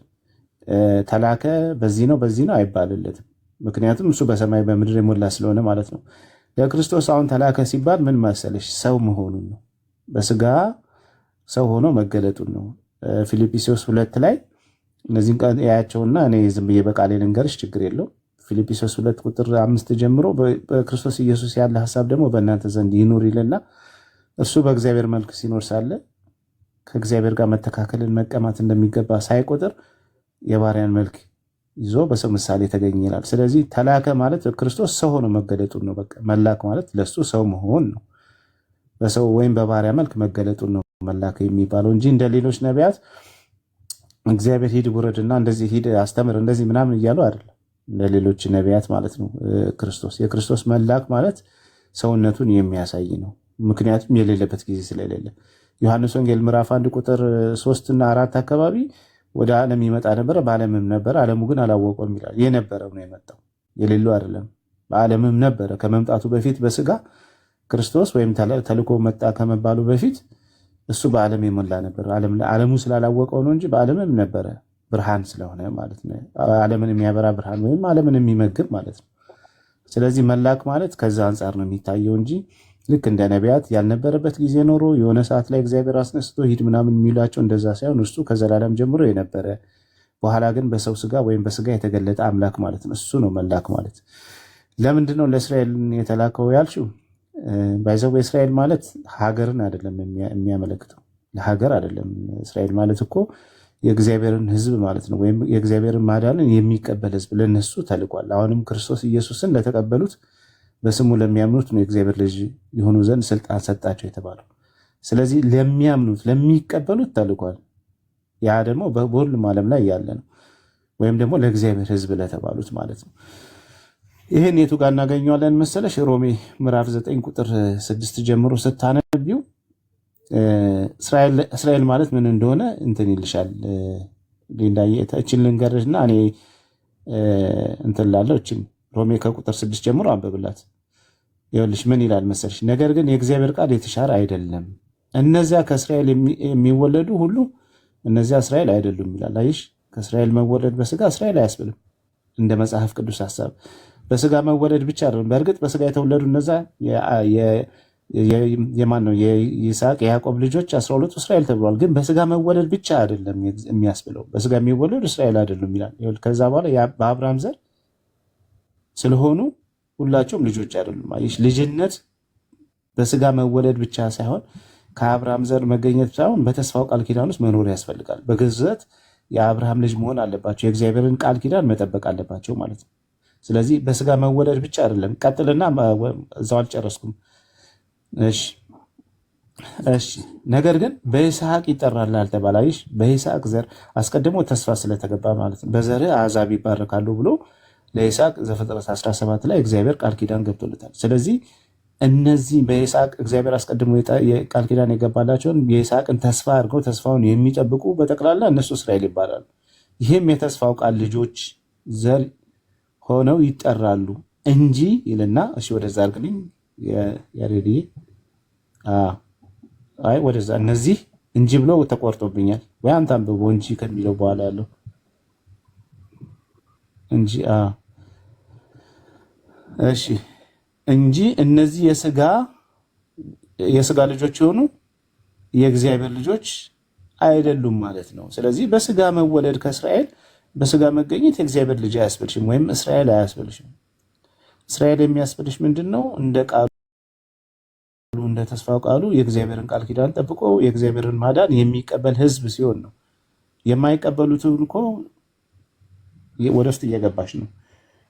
ተላከ በዚህ ነው አይባልለትም። ምክንያቱም እሱ በሰማይ በምድር የሞላ ስለሆነ ማለት ነው። ለክርስቶስ አሁን ተላከ ሲባል ምን መሰለሽ? ሰው መሆኑን ነው። በስጋ ሰው ሆኖ መገለጡን ነው። ፊልጵስዩስ 2 ላይ እነዚህን ቃል ያያቸውና እኔ ዝም ብዬ በቃሌ ልንገርሽ ችግር የለው። ፊልጵስዩስ 2 ቁጥር 5 ጀምሮ በክርስቶስ ኢየሱስ ያለ ሐሳብ ደግሞ በእናንተ ዘንድ ይኑር ይልና እርሱ በእግዚአብሔር መልክ ሲኖር ሳለ ከእግዚአብሔር ጋር መተካከልን መቀማት እንደሚገባ ሳይቆጥር የባሪያን መልክ ይዞ በሰው ምሳሌ ተገኘ ይላል። ስለዚህ ተላከ ማለት ክርስቶስ ሰው ሆኖ መገለጡን ነው። በቃ መላክ ማለት ለሱ ሰው መሆን ነው። በሰው ወይም በባሪያ መልክ መገለጡን ነው መላክ የሚባለው እንጂ እንደ ሌሎች ነቢያት እግዚአብሔር ሂድ ውረድና እንደዚህ ሂድ አስተምር እንደዚህ ምናምን እያሉ አይደለም። እንደ ሌሎች ነቢያት ማለት ነው። የክርስቶስ መላክ ማለት ሰውነቱን የሚያሳይ ነው። ምክንያቱም የሌለበት ጊዜ ስለሌለ ዮሐንስ ወንጌል ምዕራፍ 1 ቁጥር 3 እና 4 አካባቢ ወደ ዓለም ይመጣ ነበረ፣ በዓለምም ነበረ፣ ዓለሙ ግን አላወቀውም ይላል። የነበረው ነው የመጣው፣ የሌለው አይደለም። በዓለምም ነበረ። ከመምጣቱ በፊት በስጋ ክርስቶስ ወይም ተልኮ መጣ ከመባሉ በፊት እሱ በዓለም የሞላ ነበር። ዓለሙ ስላላወቀው ነው እንጂ በዓለምም ነበረ፣ ብርሃን ስለሆነ ማለት ነው። ዓለምን የሚያበራ ብርሃን ወይም ዓለምን የሚመግብ ማለት ነው። ስለዚህ መላክ ማለት ከዛ አንጻር ነው የሚታየው እንጂ ልክ እንደ ነቢያት ያልነበረበት ጊዜ ኖሮ የሆነ ሰዓት ላይ እግዚአብሔር አስነስቶ ሂድ ምናምን የሚላቸው እንደዛ ሳይሆን እሱ ከዘላለም ጀምሮ የነበረ በኋላ ግን በሰው ስጋ ወይም በስጋ የተገለጠ አምላክ ማለት ነው። እሱ ነው መላክ ማለት። ለምንድነው ለእስራኤል የተላከው ያልሽው? ባይዘው እስራኤል ማለት ሀገርን አይደለም የሚያመለክተው፣ ለሀገር አይደለም። እስራኤል ማለት እኮ የእግዚአብሔርን ሕዝብ ማለት ነው፣ ወይም የእግዚአብሔርን ማዳንን የሚቀበል ሕዝብ ለነሱ ተልቋል። አሁንም ክርስቶስ ኢየሱስን ለተቀበሉት በስሙ ለሚያምኑት ነው የእግዚአብሔር ልጅ የሆኑ ዘንድ ስልጣን ሰጣቸው የተባለው። ስለዚህ ለሚያምኑት ለሚቀበሉት ተልቋል። ያ ደግሞ በሁሉም ዓለም ላይ ያለ ነው፣ ወይም ደግሞ ለእግዚአብሔር ሕዝብ ለተባሉት ማለት ነው። ይህን የቱ ጋር እናገኘዋለን መሰለሽ? ሮሜ ምዕራፍ 9 ቁጥር 6 ጀምሮ ስታነቢው እስራኤል ማለት ምን እንደሆነ እንትን ይልሻል። እችን ልንገርሽና እኔ እንትን ላለው እችን ሮሜ ከቁጥር 6 ጀምሮ አንብብላት። ይኸውልሽ ምን ይላል መሰለሽ? ነገር ግን የእግዚአብሔር ቃል የተሻረ አይደለም፣ እነዚያ ከእስራኤል የሚወለዱ ሁሉ እነዚያ እስራኤል አይደሉም ይላል። አይሽ ከእስራኤል መወለድ በስጋ እስራኤል አያስብልም እንደ መጽሐፍ ቅዱስ ሐሳብ። በስጋ መወለድ ብቻ አይደለም። በእርግጥ በስጋ የተወለዱ እነዛ የማን ነው? የይስሐቅ የያዕቆብ ልጆች 12 እስራኤል ተብሏል። ግን በስጋ መወለድ ብቻ አይደለም የሚያስብለው፣ በስጋ የሚወለዱ እስራኤል አይደሉም ይላል። ከዛ በኋላ በአብርሃም ዘር ስለሆኑ ሁላቸውም ልጆች አይደሉም። አይሽ ልጅነት በስጋ መወለድ ብቻ ሳይሆን ከአብርሃም ዘር መገኘት ሳይሆን በተስፋው ቃል ኪዳን ውስጥ መኖር ያስፈልጋል። በግዝረት የአብርሃም ልጅ መሆን አለባቸው። የእግዚአብሔርን ቃል ኪዳን መጠበቅ አለባቸው ማለት ነው። ስለዚህ በስጋ መወለድ ብቻ አይደለም። ቀጥልና እዛው አልጨረስኩም። እሺ ነገር ግን በይስሐቅ ይጠራል አልተባለ? አይሽ በይስሐቅ ዘር አስቀድሞ ተስፋ ስለተገባ ማለት ነው። በዘርህ አሕዛብ ይባረካሉ ብሎ ለይስሐቅ ዘፍጥረት 17 ላይ እግዚአብሔር ቃል ኪዳን ገብቶለታል። ስለዚህ እነዚህ በይስሐቅ እግዚአብሔር አስቀድሞ ቃል ኪዳን የገባላቸውን የይስሐቅን ተስፋ አድርገው ተስፋውን የሚጠብቁ በጠቅላላ እነሱ እስራኤል ይባላሉ። ይህም የተስፋው ቃል ልጆች ዘር ሆነው ይጠራሉ እንጂ ይልና፣ እሺ ወደዛ አድርግልኝ ያሬድዬ። አይ ወደዛ እነዚህ እንጂ ብሎ ተቆርጦብኛል። ወይ አንተ አንብበው እንጂ ከሚለው በኋላ ያለው እንጂ እሺ እንጂ እነዚህ የስጋ ልጆች የሆኑ የእግዚአብሔር ልጆች አይደሉም ማለት ነው። ስለዚህ በስጋ መወለድ ከእስራኤል በስጋ መገኘት የእግዚአብሔር ልጅ አያስብልሽም፣ ወይም እስራኤል አያስብልሽም። እስራኤል የሚያስብልሽ ምንድን ነው? እንደ ቃሉ እንደ ተስፋው ቃሉ የእግዚአብሔርን ቃል ኪዳን ጠብቆ የእግዚአብሔርን ማዳን የሚቀበል ሕዝብ ሲሆን ነው። የማይቀበሉትን እኮ ወደ ውስጥ እየገባሽ ነው።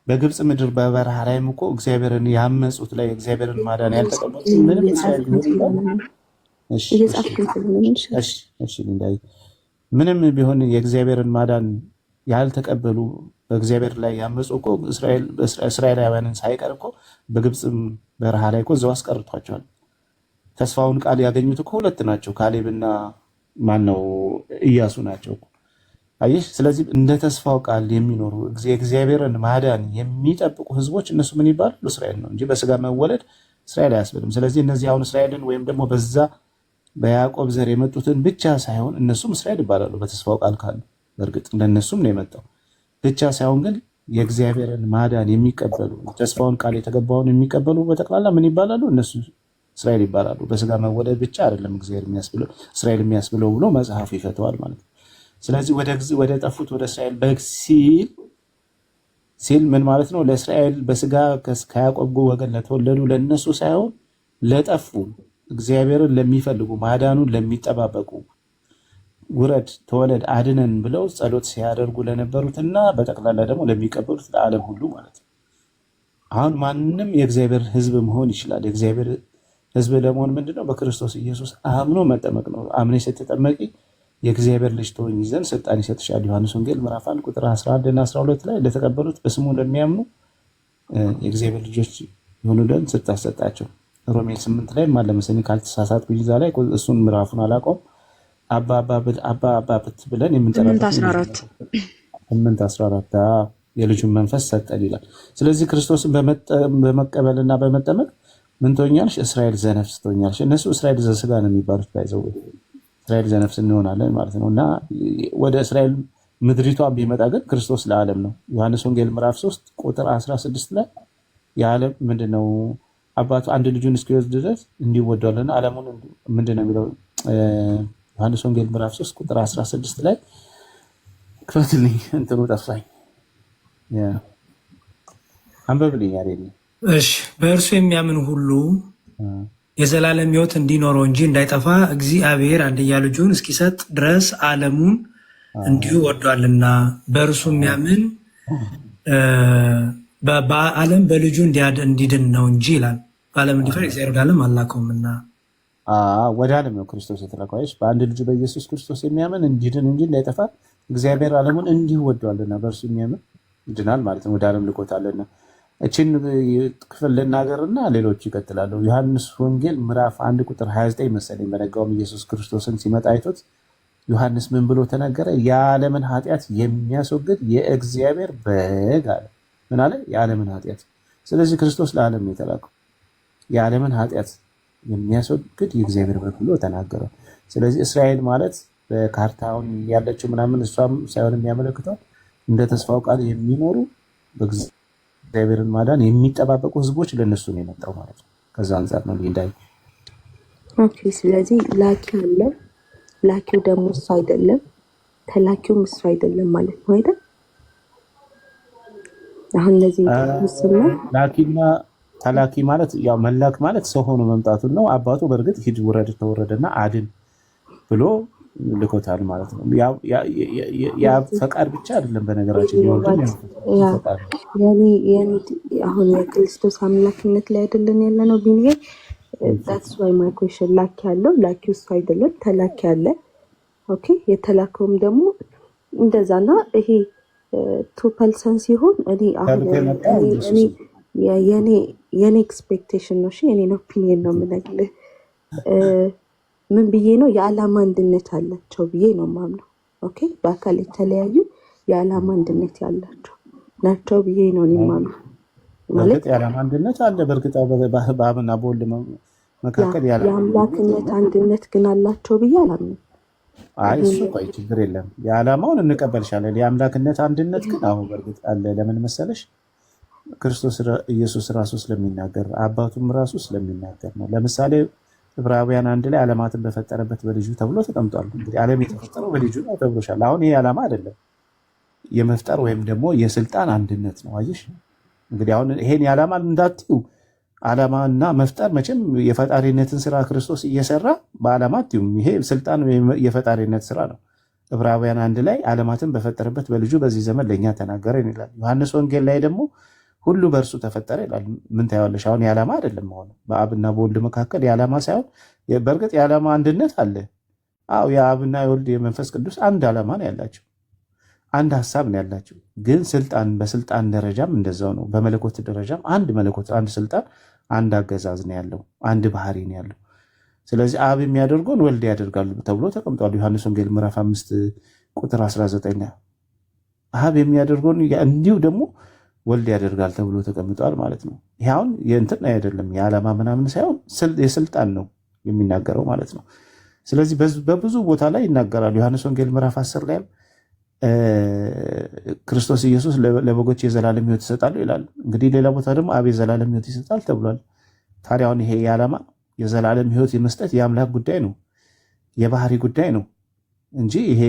በግብፅ ምድር በበረሃ ላይም እኮ እግዚአብሔርን ያመፁት ላይ እግዚአብሔርን ማዳን ያልተቀበሉት ምንም እስራኤል ምንም ቢሆን የእግዚአብሔርን ማዳን ያልተቀበሉ በእግዚአብሔር ላይ ያመፁ እኮ እስራኤላውያንን ሳይቀር እኮ በግብፅም በረሃ ላይ እኮ እዛው አስቀርቷቸዋል። ተስፋውን ቃል ያገኙት እኮ ሁለት ናቸው፣ ካሌብና ማነው ኢያሱ ናቸው። አየሽ። ስለዚህ እንደ ተስፋው ቃል የሚኖሩ የእግዚአብሔርን ማዳን የሚጠብቁ ህዝቦች እነሱ ምን ይባላሉ? እስራኤል ነው እንጂ በስጋ መወለድ እስራኤል አያስብልም። ስለዚህ እነዚህ አሁን እስራኤልን ወይም ደግሞ በዛ በያዕቆብ ዘር የመጡትን ብቻ ሳይሆን እነሱም እስራኤል ይባላሉ በተስፋው ቃል ካሉ። በእርግጥ ለእነሱም ነው የመጣው ብቻ ሳይሆን ግን የእግዚአብሔርን ማዳን የሚቀበሉ ተስፋውን ቃል የተገባውን የሚቀበሉ በጠቅላላ ምን ይባላሉ? እነሱ እስራኤል ይባላሉ። በስጋ መወለድ ብቻ አይደለም እግዚአብሔር የሚያስብለው እስራኤል የሚያስብለው ብሎ መጽሐፉ ይፈተዋል ማለት ነው። ስለዚህ ወደ ጠፉት ወደ እስራኤል በግ ሲል ምን ማለት ነው? ለእስራኤል በስጋ ከያዕቆብ ወገን ለተወለዱ ለነሱ ሳይሆን ለጠፉ እግዚአብሔርን ለሚፈልጉ ማዳኑን ለሚጠባበቁ ውረድ ተወለድ አድነን ብለው ጸሎት ሲያደርጉ ለነበሩትና በጠቅላላ ደግሞ ለሚቀበሉት ለዓለም ሁሉ ማለት ነው። አሁን ማንም የእግዚአብሔር ሕዝብ መሆን ይችላል። የእግዚአብሔር ሕዝብ ለመሆን ምንድነው? በክርስቶስ ኢየሱስ አምኖ መጠመቅ ነው። አምነሽ ስትጠመቂ የእግዚአብሔር ልጅ ትሆኚ ዘንድ ስልጣን ይሰጥሻል። ዮሐንስ ወንጌል ምዕራፍ 1 ቁጥር 11 እና 12 ላይ ለተቀበሉት በስሙ ለሚያምኑ የእግዚአብሔር ልጆች ይሆኑ ዘንድ ስልጣን ሰጣቸው። ሮሜ 8 ላይ ማለመሰኒ ካልተሳሳትኩኝ እዛ ላይ እሱን ምዕራፉን አላውቀውም። አባ ብለን የምንጠራበት 8:14 የልጁን መንፈስ ሰጠን ይላል። ስለዚህ ክርስቶስን በመቀበልና በመጠመቅ ምን ትሆኛለሽ? እስራኤል ዘነፍስ ትሆኛለሽ። እነሱ እስራኤል ዘስጋ ነው የሚባሉት፣ ባይዘው እስራኤል ዘነፍስ እንሆናለን ማለት ነው። እና ወደ እስራኤል ምድሪቷ ቢመጣ ግን ክርስቶስ ለዓለም ነው። ዮሐንስ ወንጌል ምዕራፍ 3 ቁጥር 16 ላይ የዓለም ምንድነው አባቱ አንድ ልጁን እስኪወስድ ድረስ እንዲወደዋልና ዓለሙን ምንድነው የሚለው ዮሐንስ ወንጌል ምዕራፍ 3 ቁጥር 16 ላይ ክፈትልኝ፣ እንትኑ ጠፋኝ። አንበብልኝ አይደል? እሺ። በእርሱ የሚያምን ሁሉ የዘላለም ሕይወት እንዲኖረው እንጂ እንዳይጠፋ እግዚአብሔር አንድያ ልጁን እስኪሰጥ ድረስ ዓለሙን እንዲሁ ወዷልና በእርሱ የሚያምን በዓለም በልጁ እንዲድን ነው እንጂ ይላል። በዓለም እንዲፈር እግዚአብሔር ወደ ዓለም አላከውምና። ወደ ዓለም ነው ክርስቶስ የተላከው። በአንድ ልጁ በኢየሱስ ክርስቶስ የሚያምን እንዲድን እንጂ እንዳይጠፋ እግዚአብሔር ዓለሙን እንዲሁ ወዷልና በእርሱ የሚያምን ይድናል ማለት ነው። ወደ ዓለም ልኮታልና። እችን ክፍል ልናገርና ሌሎች ይቀጥላሉ። ዮሐንስ ወንጌል ምዕራፍ 1 ቁጥር 29 መሰለኝ። በነጋውም ኢየሱስ ክርስቶስን ሲመጣ አይቶት ዮሐንስ ምን ብሎ ተናገረ? የዓለምን ኃጢአት የሚያስወግድ የእግዚአብሔር በግ አለ። ምን አለ? የዓለምን ኃጢአት። ስለዚህ ክርስቶስ ለዓለም ነው የተላከው። የዓለምን ኃጢአት የሚያስወግድ የእግዚአብሔር በግ ብሎ ተናገረ። ስለዚህ እስራኤል ማለት በካርታውን ያለችው ምናምን እሷም ሳይሆን የሚያመለክተው እንደ ተስፋው ቃል የሚኖሩ እግዚአብሔርን ማዳን የሚጠባበቁ ህዝቦች ለነሱ ነው የመጣው ማለት ነው። ከዛ አንጻር ነው ሊንዳይ። ኦኬ። ስለዚህ ላኪ አለ፣ ላኪው ደግሞ እሱ አይደለም፣ ተላኪውም እሱ አይደለም ማለት ነው አይደል? አሁን ለዚህ ላኪና ተላኪ ማለት ያው መላክ ማለት ሰው ሆኖ መምጣቱን ነው። አባቱ በእርግጥ ሂድ ውረድ ተወረደና አድን ብሎ ልኮታል ማለት ነው። ያ ፈቃድ ብቻ አይደለም በነገራችን አሁን የክርስቶስ አምላክነት ላይ አይደለም ያለ ነው ቢኔ that's why my question ላኪ ያለው ላኪው እሱ አይደለም፣ ተላኪ አለ። ኦኬ። የተላከውም ደግሞ እንደዛና ይሄ ቱ ፐርሰን ሲሆን እኔ የኔ ኤክስፔክቴሽን ነው። እሺ የኔ ኦፒኒየን ነው የምነግርህ። ምን ብዬ ነው የዓላማ አንድነት አላቸው ብዬ ነው ማምነው። ኦኬ። በአካል የተለያዩ የዓላማ አንድነት ያላቸው ናቸው ብዬ ነው የማምነው። ማለት የዓላማ አንድነት አለ በእርግጥ በአብና በወልድ መካከል የአምላክነት አንድነት ግን አላቸው ብዬ አላምንም። አይ እሱ ቆይ ችግር የለም የዓላማውን እንቀበልሻለን። የአምላክነት አንድነት ግን አሁን በእርግጥ አለ። ለምን መሰለሽ? ክርስቶስ ኢየሱስ ራሱ ስለሚናገር አባቱም ራሱ ስለሚናገር ነው። ለምሳሌ ዕብራውያን 1 ላይ ዓለማትን በፈጠረበት በልጁ ተብሎ ተቀምጧል። እንግዲህ ዓለም የተፈጠረው በልጁ ነው ተብሎሻል። አሁን ይሄ ዓላማ አይደለም የመፍጠር ወይም ደግሞ የስልጣን አንድነት ነው። አየሽ እንግዲህ አሁን ይሄን የዓላማ እንዳትዩ ዓላማና መፍጠር መቼም የፈጣሪነትን ስራ ክርስቶስ እየሰራ በዓላማ አትዩም። ይሄ ስልጣን የፈጣሪነት ስራ ነው። ዕብራውያን 1 ላይ ዓለማትን በፈጠረበት በልጁ በዚህ ዘመን ለእኛ ተናገረን ይላል። ዮሐንስ ወንጌል ላይ ደግሞ ሁሉ በእርሱ ተፈጠረ ይላል። ምን ታያለሽ? አሁን የዓላማ አይደለም ሆነ በአብና በወልድ መካከል የዓላማ ሳይሆን በእርግጥ የዓላማ አንድነት አለ። አዎ የአብና የወልድ የመንፈስ ቅዱስ አንድ ዓላማ ነው ያላቸው፣ አንድ ሀሳብ ነው ያላቸው። ግን ስልጣን በስልጣን ደረጃም እንደዛው ነው። በመለኮት ደረጃም አንድ መለኮት፣ አንድ ስልጣን፣ አንድ አገዛዝ ነው ያለው፣ አንድ ባህሪ ነው ያለው። ስለዚህ አብ የሚያደርገውን ወልድ ያደርጋል ተብሎ ተቀምጧል። ዮሐንስ ወንጌል ምዕራፍ 5 ቁጥር 19 አብ የሚያደርገውን እንዲሁ ደግሞ ወልድ ያደርጋል ተብሎ ተቀምጧል ማለት ነው። ይህ አሁን የእንትን አይደለም የዓላማ ምናምን ሳይሆን የስልጣን ነው የሚናገረው ማለት ነው። ስለዚህ በብዙ ቦታ ላይ ይናገራል። ዮሐንስ ወንጌል ምዕራፍ 10 ላይም ክርስቶስ ኢየሱስ ለበጎች የዘላለም ሕይወት ይሰጣሉ ይላል። እንግዲህ ሌላ ቦታ ደግሞ አብ የዘላለም ሕይወት ይሰጣል ተብሏል። ታዲያ አሁን ይሄ የዓላማ የዘላለም ሕይወት የመስጠት የአምላክ ጉዳይ ነው፣ የባህሪ ጉዳይ ነው እንጂ ይሄ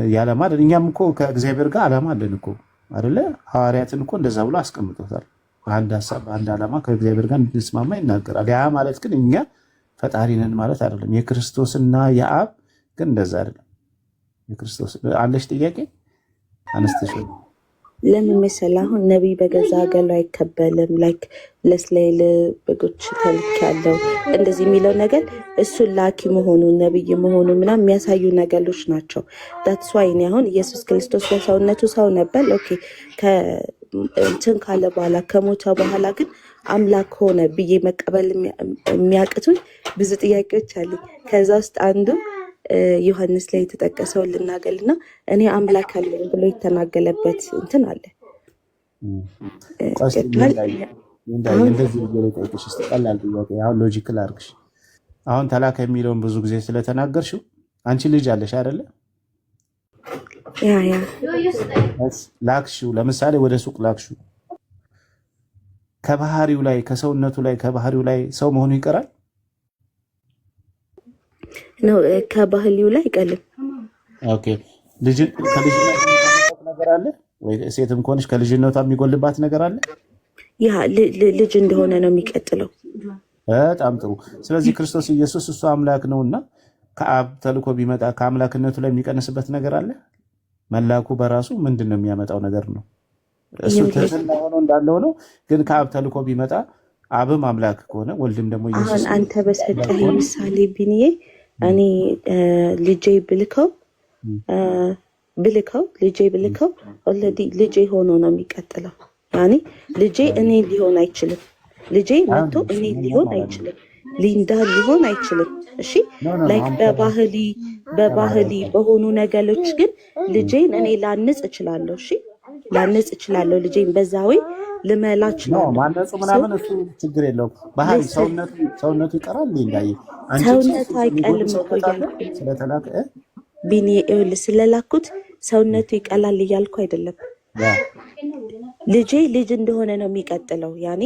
የዓላማ አይደል። እኛም እኮ ከእግዚአብሔር ጋር ዓላማ አለን እኮ አይደለ? ሐዋርያትን እኮ እንደዛ ብሎ አስቀምጦታል። በአንድ ሀሳብ በአንድ ዓላማ ከእግዚአብሔር ጋር እንድንስማማ ይናገራል። ያ ማለት ግን እኛ ፈጣሪ ነን ማለት አይደለም። የክርስቶስና የአብ ግን እንደዛ አይደለም። የክርስቶስ አለሽ ጥያቄ አነስተሽ ለምን መሰለህ አሁን ነቢይ በገዛ ሀገሩ አይከበልም፣ ላይክ ለእስራኤል በጎች ተልክ ያለው እንደዚህ የሚለው ነገር እሱን ላኪ መሆኑ ነቢይ መሆኑ ምናምን የሚያሳዩ ነገሮች ናቸው። ዳትስ ዋይ እኔ አሁን ኢየሱስ ክርስቶስ በሰውነቱ ሰው ነበር። ኦኬ እንትን ካለ በኋላ ከሞተ በኋላ ግን አምላክ ሆነ ብዬ መቀበል የሚያቅቱኝ ብዙ ጥያቄዎች አሉ። ከዛ ውስጥ አንዱ ዮሐንስ ላይ የተጠቀሰው ልናገልና እኔ አምላክ አለኝ ብሎ የተናገለበት እንትን አለ። ቀላል ጥያቄ አሁን ሎጂክል አድርግሽ። አሁን ተላከ የሚለውን ብዙ ጊዜ ስለተናገርሽው አንቺ ልጅ አለሽ አይደለ? ያ ላክሽው፣ ለምሳሌ ወደ ሱቅ ላክሽው። ከባህሪው ላይ ከሰውነቱ ላይ ከባህሪው ላይ ሰው መሆኑ ይቀራል ነው? ከባህሪው ላይ አይቀልም። ኦኬ ከልጅነቷ ነገር አለ ወይ? ሴትም ከሆነች ከልጅነቷ የሚጎልባት ነገር አለ? ያ ልጅ እንደሆነ ነው የሚቀጥለው። በጣም ጥሩ። ስለዚህ ክርስቶስ ኢየሱስ እሱ አምላክ ነውና ከአብ ተልኮ ቢመጣ ከአምላክነቱ ላይ የሚቀንስበት ነገር አለ? መላኩ በራሱ ምንድን ነው የሚያመጣው ነገር ነው? እሱ ትህትና ሆኖ እንዳለው ነው። ግን ከአብ ተልኮ ቢመጣ አብም አምላክ ከሆነ ወልድም ደግሞ ኢየሱስ አሁን አንተ በሰጠህ ምሳሌ ቢንዬ እኔ ልጄ ብልከው ልጄ ብልከው ኦልሬዲ ልጄ ሆኖ ነው የሚቀጥለው። ያኔ ልጄ እኔ ሊሆን አይችልም። ልጄ መጥቶ እኔ ሊሆን አይችልም። ሊንዳ ሊሆን አይችልም። እሺ ላይክ በባህሊ በሆኑ ነገሮች ግን ልጄን እኔ ላንጽ እችላለሁ። እሺ ላንጽ እችላለሁ። ልጄን በዛው ልመላ እችላለሁ። ማነጹ ምናምን እሱ ችግር የለውም። ባህሪ ሰውነቱ ይቀራል። ሊንዳይ ሰውነቱ አይቀልም እኮ እያልኩ ስለተላከ ቢኒ ይኸውልህ ስለላኩት ሰውነቱ ይቀላል እያልኩ አይደለም። ልጄ ልጅ እንደሆነ ነው የሚቀጥለው። ያኔ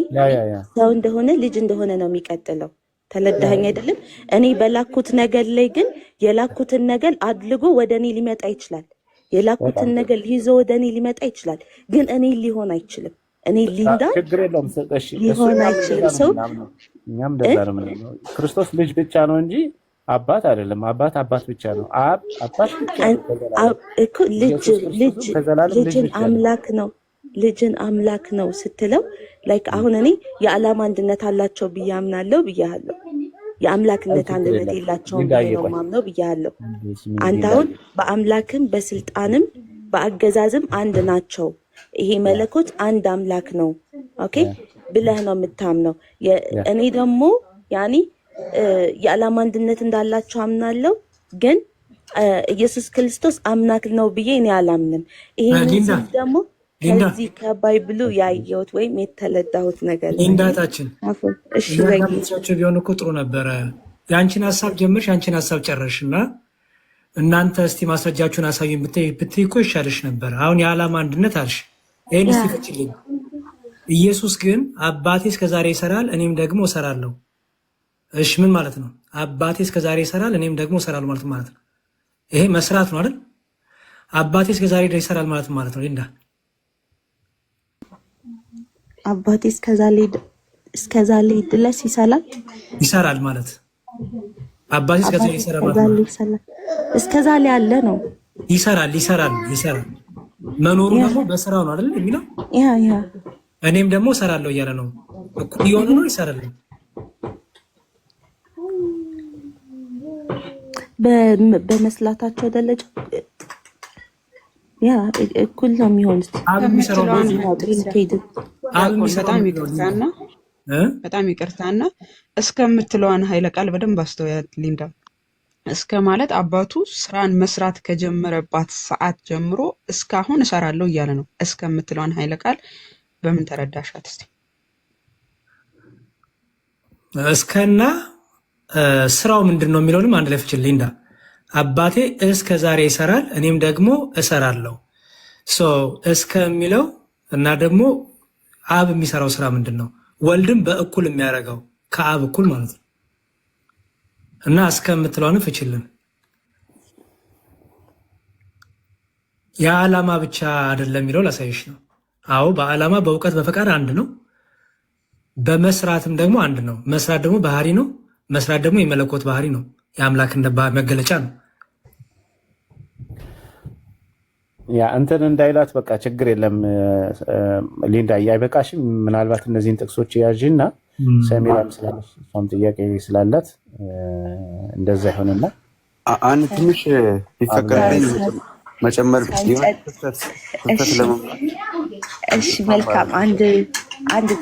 ሰው እንደሆነ ልጅ እንደሆነ ነው የሚቀጥለው። ተለዳኸኝ አይደለም? እኔ በላኩት ነገር ላይ ግን የላኩትን ነገር አድልጎ ወደ እኔ ሊመጣ ይችላል። የላኩትን ነገር ይዞ ወደ እኔ ሊመጣ ይችላል። ግን እኔ ሊሆን አይችልም። እኔ ሊንዳ ሊሆን አይችልም። ሰው እኛም እንደዛ ነው የምንለው። ክርስቶስ ልጅ ብቻ ነው እንጂ አባት አይደለም። አባት ብቻ ነው። አባት ብቻ እኮ ልጅን አምላክ ነው። ልጅን አምላክ ነው ስትለው ላይክ አሁን እኔ የዓላማ አንድነት አላቸው ብዬ አምናለሁ ብያለሁ። የአምላክነት አንድነት የላቸውም ብዬ ነው ማምነው ብያለሁ። አንተ አሁን በአምላክም በስልጣንም በአገዛዝም አንድ ናቸው። ይሄ መለኮት አንድ አምላክ ነው ኦኬ ብለህ ነው የምታምነው። እኔ ደግሞ ያኒ የዓላማ አንድነት እንዳላቸው አምናለሁ። ግን ኢየሱስ ክርስቶስ አምላክ ነው ብዬ እኔ አላምንም። ይሄን ደግሞ ከዚህ ከባይብሉ ያየሁት ወይም የተለዳሁት ነገር ነው። እንዳታችን እሺ ወይቻቸው ቢሆን እኮ ጥሩ ነበረ። ያንቺን ሐሳብ ጀምርሽ፣ ያንቺን ሐሳብ ጨረሽና እናንተ እስቲ ማስረጃችሁን አሳዩኝ ብትይ እኮ ይሻልሽ ነበር። አሁን የዓላማ አንድነት አልሽ። ይሄን እስቲ ፍቺልኝ። ኢየሱስ ግን አባቴ እስከዛሬ ይሰራል እኔም ደግሞ እሰራለሁ። እሺ ምን ማለት ነው? አባቴ እስከዛሬ ይሰራል እኔም ደግሞ እሰራለሁ ማለት ነው። ይሄ መስራት ነው አይደል? አባቴ እስከዛሬ ይሰራል ማለት ነው። እንዳ አባቴ እስከዛሬ ድረስ ይሰራል ማለት አባቴ እስከዛሬ ይሰራል ማለት ነው። እስከዛሬ ያለ ነው። ይሰራል መኖሩ ነው በስራው ነው አይደል የሚለው። ያ እኔም ደግሞ እሰራለሁ እያለ ነው። እኩል የሆነ ነው። ይሰራል በመስላታቸው ደረጃ ያ እኩል ነው የሚሆን። በጣም ይቅርታና እስከምትለዋን ኃይለ ቃል በደንብ አስተውያት ሊንዳ። እስከ ማለት አባቱ ስራን መስራት ከጀመረባት ሰዓት ጀምሮ እስካሁን እሰራለሁ እያለ ነው። እስከምትለዋን ኃይለ ቃል በምን ተረዳሻት እስቲ? እስከና ስራው ምንድነው የሚለውንም አንድ ላይ ፍችል ሊንዳ። አባቴ እስከ ዛሬ ይሰራል እኔም ደግሞ እሰራለሁ። እስከ የሚለው እና ደግሞ አብ የሚሰራው ስራ ምንድነው? ወልድም በእኩል የሚያደርገው ከአብ እኩል ማለት ነው። እና እስከምትለውን ፍችልን። የዓላማ ብቻ አይደለም የሚለው ላሳይሽ ነው። አዎ በዓላማ በእውቀት በፈቃድ አንድ ነው። በመስራትም ደግሞ አንድ ነው። መስራት ደግሞ ባህሪ ነው። መስራት ደግሞ የመለኮት ባህሪ ነው። የአምላክ መገለጫ ነው። ያ እንትን እንዳይላት በቃ ችግር የለም ሊንዳ፣ አይበቃሽም? ምናልባት እነዚህን ጥቅሶች ያዥና ሰሚራም ስላለች እሷም ጥያቄ ስላላት እንደዛ ይሆንና አንድ ትንሽ ይፈቀድልኝ መጨመር ቢሆን ክፍተት ለመምራት። እሺ መልካም። አንድ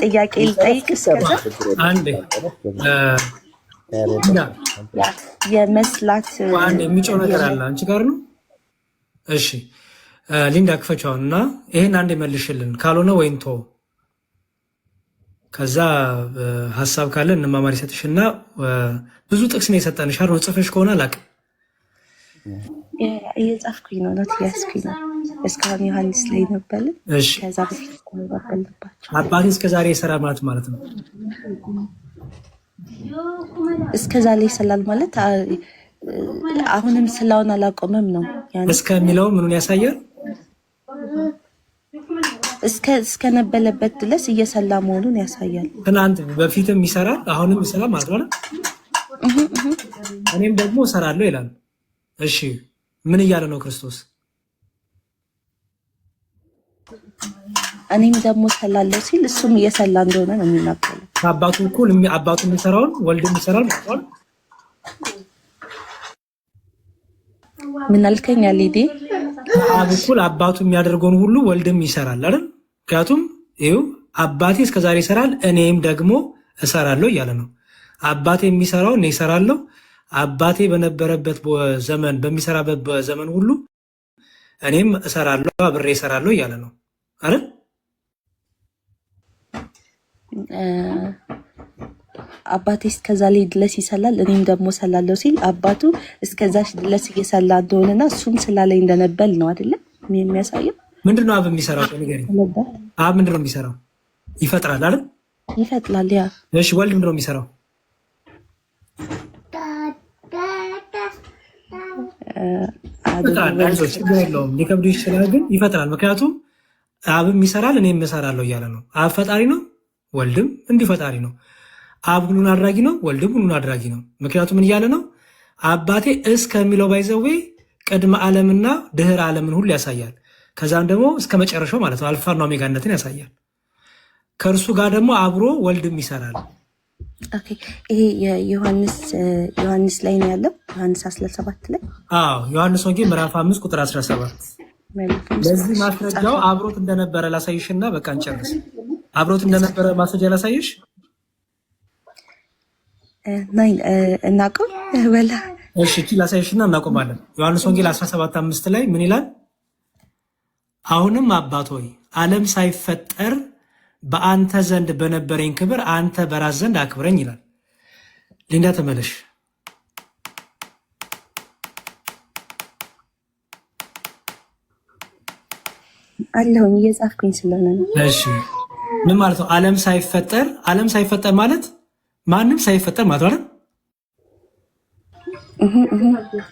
ጥያቄ ልጠይቅ። እስከዛ አንዴ የመስላት አንዴ የሚጮህ ነገር አለ አንቺ ጋር ነው። እሺ ሊንዳ ክፈቻውን እና ይሄን አንዴ መልሽልን፣ ካልሆነ ወይን ቶ ከዛ ሀሳብ ካለ እንማማር ይሰጥሽና ብዙ ጥቅስ ነው የሰጠንሽ አይደል? ጽፈሽ ከሆነ አላውቅም። እየጻፍኩኝ ነው ኖት ያስኩኝ ነው። እስካሁን ዮሐንስ ላይ ነበር። እሺ ከዛ በፊት ተባባልባቸው። አባቴ እስከዛሬ የሰራ ማለት ነው። እስከዛሬ ይሰላል ማለት አሁንም ስላውን አላቆመም ነው። እስከሚለው ምኑን ያሳያል? እስከነበለበት ድረስ እየሰላ መሆኑን ያሳያል። ትናንት በፊትም ይሰራል አሁንም ይሰራል ማለት ነው። እኔም ደግሞ እሰራለሁ ይላል። እሺ ምን እያለ ነው ክርስቶስ? እኔም ደግሞ እሰላለሁ ሲል እሱም እየሰላ እንደሆነ ነው የሚናገረው። ከአባቱ እኩል አባቱ የሚሰራውን ወልድም ይሰራል ማለት ነው። ምን አልከኝ አሊዲ? ከአብ እኩል አባቱ የሚያደርገውን ሁሉ ወልድም ይሰራል አይደል? ምክንያቱም ይኸው አባቴ እስከዛሬ ይሰራል እኔም ደግሞ እሰራለሁ እያለ ነው። አባቴ የሚሰራው እኔ እሰራለሁ። አባቴ በነበረበት ዘመን በሚሰራበት ዘመን ሁሉ እኔም እሰራለሁ፣ አብሬ እሰራለሁ እያለ ነው አይደል? አባቴ እስከዛ ላይ ድረስ ይሰላል እኔም ደግሞ እሰላለሁ ሲል አባቱ እስከዛሽ ድረስ እየሰላ እንደሆነና እሱም ስላለኝ እንደነበል ነው አይደለ የሚያሳየው። ምንድነው አብ የሚሰራው? ንገሪኝ። አብ ምንድነው የሚሰራው? ይፈጥራል አይደል? ይፈጥራል። ያ እሺ ወልድ ምንድነው የሚሰራው? ችግር የለውም ሊከብዱ ይችላል፣ ግን ይፈጥራል። ምክንያቱም አብም ይሰራል እኔም እሰራለሁ እያለ ነው። አብ ፈጣሪ ነው፣ ወልድም እንዲሁ ፈጣሪ ነው። አብ ሁሉን አድራጊ ነው፣ ወልድም ሁሉን አድራጊ ነው። ምክንያቱም ምን እያለ ነው? አባቴ እስከሚለው ባይዘዌ ቅድመ ዓለምና ድህረ ዓለምን ሁሉ ያሳያል። ከዛም ደግሞ እስከ መጨረሻው ማለት ነው አልፋና ኦሜጋነትን ያሳያል። ከእርሱ ጋር ደግሞ አብሮ ወልድም ይሰራል። ኦኬ ይሄ ዮሐንስ ላይ ነው ያለው። ዮሐንስ 17 ላይ ዮሐንስ ወንጌል ምዕራፍ 5 ቁጥር 17። ለዚህ ማስረጃው አብሮት እንደነበረ ላሳይሽና በቃ እንጨርስ። አብሮት እንደነበረ ማስረጃ ላሳይሽ። እናቆም ወላ እሺ ላሳይሽና እናቆማለን። ዮሐንስ ወንጌል 17:5 ላይ ምን ይላል? አሁንም አባት ሆይ ዓለም ሳይፈጠር በአንተ ዘንድ በነበረኝ ክብር አንተ በራስ ዘንድ አክብረኝ ይላል። ሊንዳ ተመለሽ። አለሁኝ እየጻፍኩኝ ስለሆነ ነው። እሺ ምን ማለት ነው? ዓለም ሳይፈጠር ማለት ማንም ሳይፈጠር ማለት አይደል?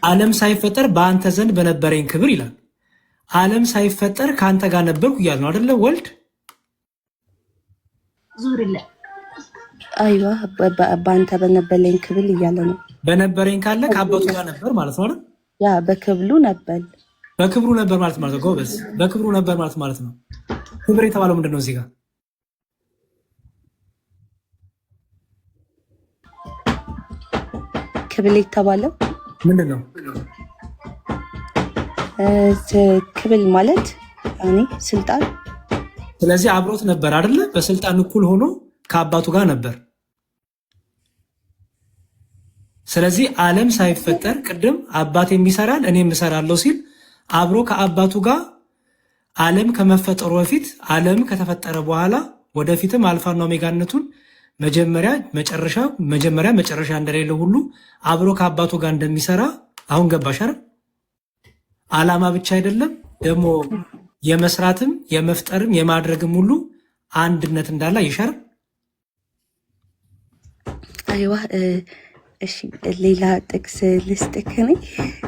ዓለም ሳይፈጠር በአንተ ዘንድ በነበረኝ ክብር ይላል። ዓለም ሳይፈጠር ከአንተ ጋር ነበርኩ እያለ ነው አይደለ? ወልድ አይዋ በአንተ በነበረኝ ክብር እያለ ነው። በነበረኝ ካለ ከአባቱ ጋር ነበር ማለት ነው አይደል? ያ በክብሉ ነበር። በክብሩ ነበር ማለት ነው። ጎበዝ። በክብሩ ነበር ማለት ነው። ክብር የተባለው ምንድን ነው እዚህ ጋር? ክብር የተባለው ምንድን ነው? ክብል ማለት እኔ ስልጣን። ስለዚህ አብሮት ነበር አይደለ? በስልጣን እኩል ሆኖ ከአባቱ ጋር ነበር። ስለዚህ ዓለም ሳይፈጠር ቅድም አባት የሚሰራል እኔም እሰራለሁ ሲል አብሮ ከአባቱ ጋር ዓለም ከመፈጠሩ በፊት ዓለም ከተፈጠረ በኋላ ወደፊትም አልፋና ኦሜጋነቱን መጀመሪያ መጨረሻ እንደሌለው ሁሉ አብሮ ከአባቱ ጋር እንደሚሰራ አሁን ገባሽ አይደል? ዓላማ ብቻ አይደለም ደግሞ የመስራትም የመፍጠርም የማድረግም ሁሉ አንድነት እንዳለ ይሻር። አይዋ እሺ፣ ሌላ ጥቅስ ልስጥክ እኔ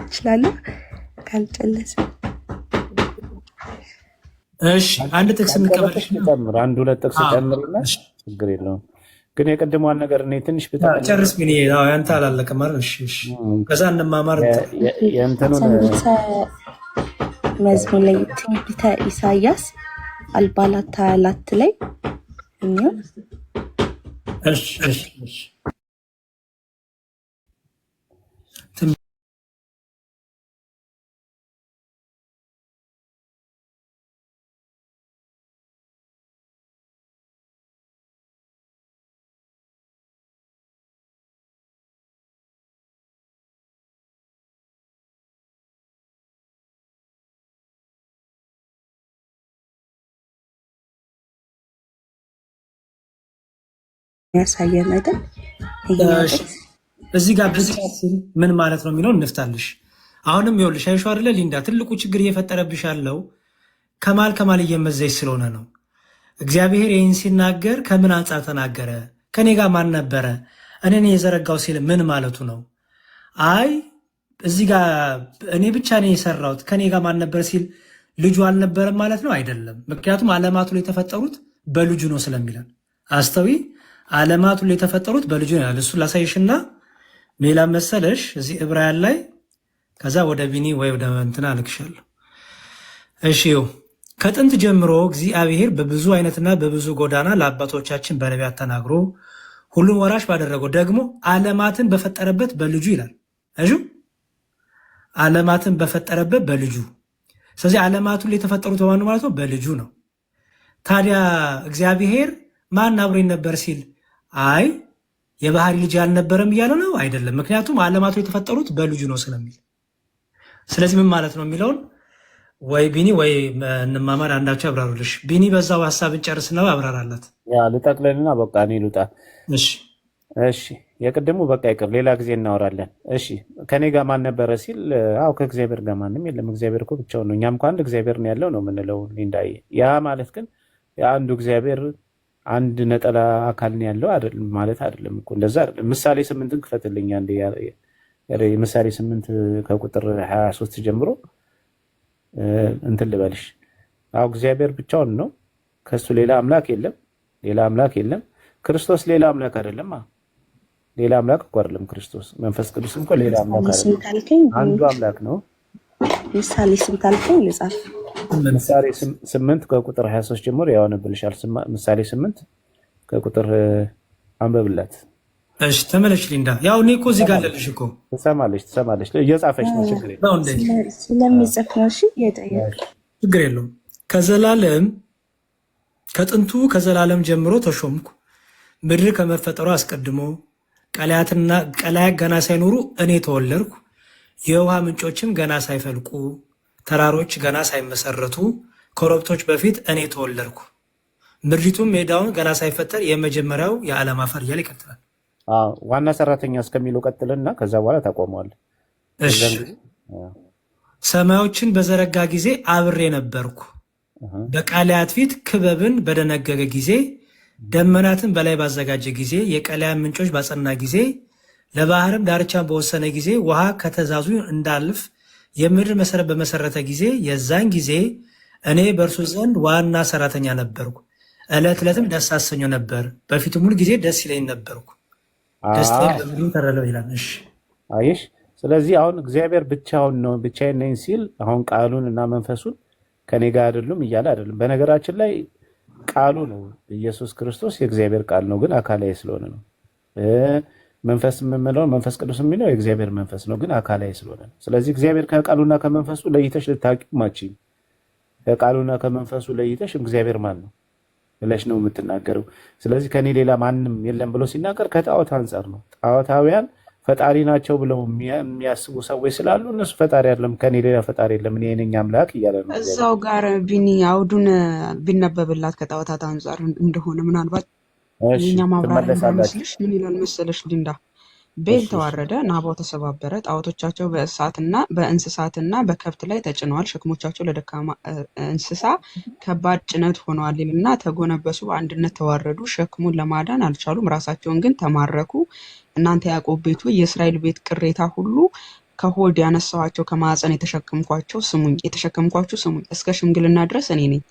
እችላለሁ ካልጨለሰ። እሺ አንድ ጥቅስ እንቀበልሽ። አንድ ሁለት ጥቅስ ጨምርና ችግር የለውም። ግን የቀድሞዋን ነገር እኔ ትንሽ ጨርስ። ምን ያንተ አላለቀም ማለት እሺ፣ እሺ ከዛ እንማማር። የእንትኑን መዝሙር ላይ ትንቢተ ኢሳያስ አልባላት 24 ላይ እኛው እሺ፣ እሺ፣ እሺ ያሳየን አይደል? እዚህ ጋር ምን ማለት ነው የሚለው እንፍታልሽ። አሁንም ይኸውልሽ አይሹ አይደለ ሊንዳ፣ ትልቁ ችግር እየፈጠረብሽ ያለው ከማል እየመዘሽ ስለሆነ ነው። እግዚአብሔር ይህን ሲናገር ከምን አንጻር ተናገረ? ከኔ ጋር ማን ነበረ? እኔን የዘረጋው ሲል ምን ማለቱ ነው? አይ እዚህ ጋር እኔ ብቻ ነኝ የሰራሁት ከኔ ጋር ማን ነበር ሲል ልጁ አልነበረም ማለት ነው? አይደለም። ምክንያቱም ዓለማቱ ላይ የተፈጠሩት በልጁ ነው ስለሚለን አስተዊ ዓለማቱ ላይ የተፈጠሩት በልጁ ነው ያለ። እሱ ላሳይሽና ሌላ መሰለሽ እዚህ ዕብራውያን ላይ ከዛ ወደ ቢኒ ወይ ወደ እንትና ልክሻለሁ። እሺ ከጥንት ጀምሮ እግዚአብሔር በብዙ አይነትና በብዙ ጎዳና ለአባቶቻችን በነቢያት ተናግሮ ሁሉን ወራሽ ባደረገው ደግሞ ዓለማትን በፈጠረበት በልጁ ይላል። እሺ ዓለማትን በፈጠረበት በልጁ። ስለዚህ ዓለማቱ ላይ የተፈጠሩት በማን ማለት ነው? በልጁ ነው። ታዲያ እግዚአብሔር ማን አብሮኝ ነበር ሲል አይ የባህሪ ልጅ አልነበረም እያለ ነው? አይደለም። ምክንያቱም ዓለማቱ የተፈጠሩት በልጁ ነው ስለሚል። ስለዚህ ምን ማለት ነው የሚለውን ወይ ቢኒ ወይ እንማማር አንዳቸው ያብራሩልሽ። ቢኒ በዛው ሀሳብ እንጨርስ ነው ያብራራላት። ልጠቅልልና በቃ እኔ ልውጣ። እሺ እሺ፣ የቅድሙ በቃ ይቅር፣ ሌላ ጊዜ እናወራለን። እሺ ከኔ ጋር ማን ነበረ ሲል አው ከእግዚአብሔር ጋር ማንም የለም፣ እግዚአብሔር እኮ ብቻውን ነው። እኛም እኮ አንድ እግዚአብሔር ነው ያለው ነው የምንለው እንዳይ። ያ ማለት ግን የአንዱ እግዚአብሔር አንድ ነጠላ አካል ነው ያለው አይደለም ማለት አይደለም እኮ፣ እንደዛ አይደለም። ምሳሌ 8ን ክፈትልኝ አንዴ። ምሳሌ 8 ከቁጥር 23 ጀምሮ እንትን ልበልሽ። አው እግዚአብሔር ብቻውን ነው፣ ከሱ ሌላ አምላክ የለም፣ ሌላ አምላክ የለም። ክርስቶስ ሌላ አምላክ አይደለም። ሌላ አምላክ እኮ አይደለም ክርስቶስ። መንፈስ ቅዱስም እኮ ሌላ አምላክ አይደለም፣ አንዱ አምላክ ነው። ምሳሌ 8 አልከኝ ልጻፍ። ምሳሌ 8 ከቁጥር 23 ጀምሮ ያወነብልሻል። ምሳሌ 8 ከቁጥር አንበብላት። እሺ ተመለሽ ሊንዳ። ያው እኔ እኮ እዚህ ጋር አለልሽ እኮ ትሰማለች፣ እየጻፈች ነው። ችግር የለውም ስለሚጽፍ ነው። እሺ ችግር የለውም። ከጥንቱ ከዘላለም ጀምሮ ተሾምኩ፣ ምድር ከመፈጠሩ አስቀድሞ ቀላያት ገና ሳይኖሩ እኔ ተወለድኩ፣ የውሃ ምንጮችም ገና ሳይፈልቁ ተራሮች ገና ሳይመሰረቱ ኮረብቶች በፊት እኔ ተወለድኩ፣ ምድሪቱም ሜዳውን ገና ሳይፈጠር የመጀመሪያው የዓለም አፈር እያለ ይቀጥላል። ዋና ሰራተኛ እስከሚለው ቀጥልና ከዛ በኋላ ታቆመዋል። ሰማዮችን በዘረጋ ጊዜ አብሬ ነበርኩ፣ በቃላያት ፊት ክበብን በደነገገ ጊዜ፣ ደመናትን በላይ ባዘጋጀ ጊዜ፣ የቀላያን ምንጮች ባጸና ጊዜ፣ ለባህርም ዳርቻን በወሰነ ጊዜ፣ ውሃ ከተዛዙ እንዳልፍ የምድር መሰረት በመሰረተ ጊዜ፣ የዛን ጊዜ እኔ በእርሱ ዘንድ ዋና ሰራተኛ ነበርኩ፣ ዕለት ዕለትም ደስ አሰኘው ነበር፣ በፊቱም ሁል ጊዜ ደስ ይለኝ ነበርኩ፣ ደስታዬም በምድሩ ተረለው ይላል። እሺ አየሽ። ስለዚህ አሁን እግዚአብሔር ብቻውን ነው፣ ብቻዬን ነኝ ሲል አሁን ቃሉን እና መንፈሱን ከኔ ጋር አይደሉም እያለ አይደለም። በነገራችን ላይ ቃሉ ነው ኢየሱስ ክርስቶስ የእግዚአብሔር ቃል ነው፣ ግን አካላዊ ስለሆነ ነው። መንፈስ የምንለው መንፈስ ቅዱስ የሚለው የእግዚአብሔር መንፈስ ነው፣ ግን አካላዊ ስለሆነ። ስለዚህ እግዚአብሔር ከቃሉና ከመንፈሱ ለይተሽ ልታውቂው ማችም። ከቃሉና ከመንፈሱ ለይተሽ እግዚአብሔር ማን ነው ብለሽ ነው የምትናገረው። ስለዚህ ከኔ ሌላ ማንም የለም ብሎ ሲናገር ከጣዖት አንጻር ነው። ጣዖታውያን ፈጣሪ ናቸው ብለው የሚያስቡ ሰዎች ስላሉ እነሱ ፈጣሪ አይደለም፣ ከኔ ሌላ ፈጣሪ የለም፣ እኔ ነኝ አምላክ እያለ ነው። እዛው ጋር ቢኒ አውዱን ቢነበብላት ከጣዖታት አንጻር እንደሆነ ምናልባት የኛ ማብራሪያ እንዳይመስልሽ ምን ይላል መሰለሽ ሊንዳ፣ ቤል ተዋረደ፣ ናባው ተሰባበረ፣ ጣዖቶቻቸው በእንስሳትና በከብት ላይ ተጭነዋል፣ ሸክሞቻቸው ለደካማ እንስሳ ከባድ ጭነት ሆነዋል ይልና ተጎነበሱ፣ በአንድነት ተዋረዱ፣ ሸክሙን ለማዳን አልቻሉም፣ ራሳቸውን ግን ተማረኩ። እናንተ ያዕቆብ ቤቱ የእስራኤል ቤት ቅሬታ ሁሉ ከሆድ ያነሳኋቸው ከማዕፀን የተሸከምኳችሁ ስሙኝ፣ እስከ ሽምግልና ድረስ እኔ ነኝ፣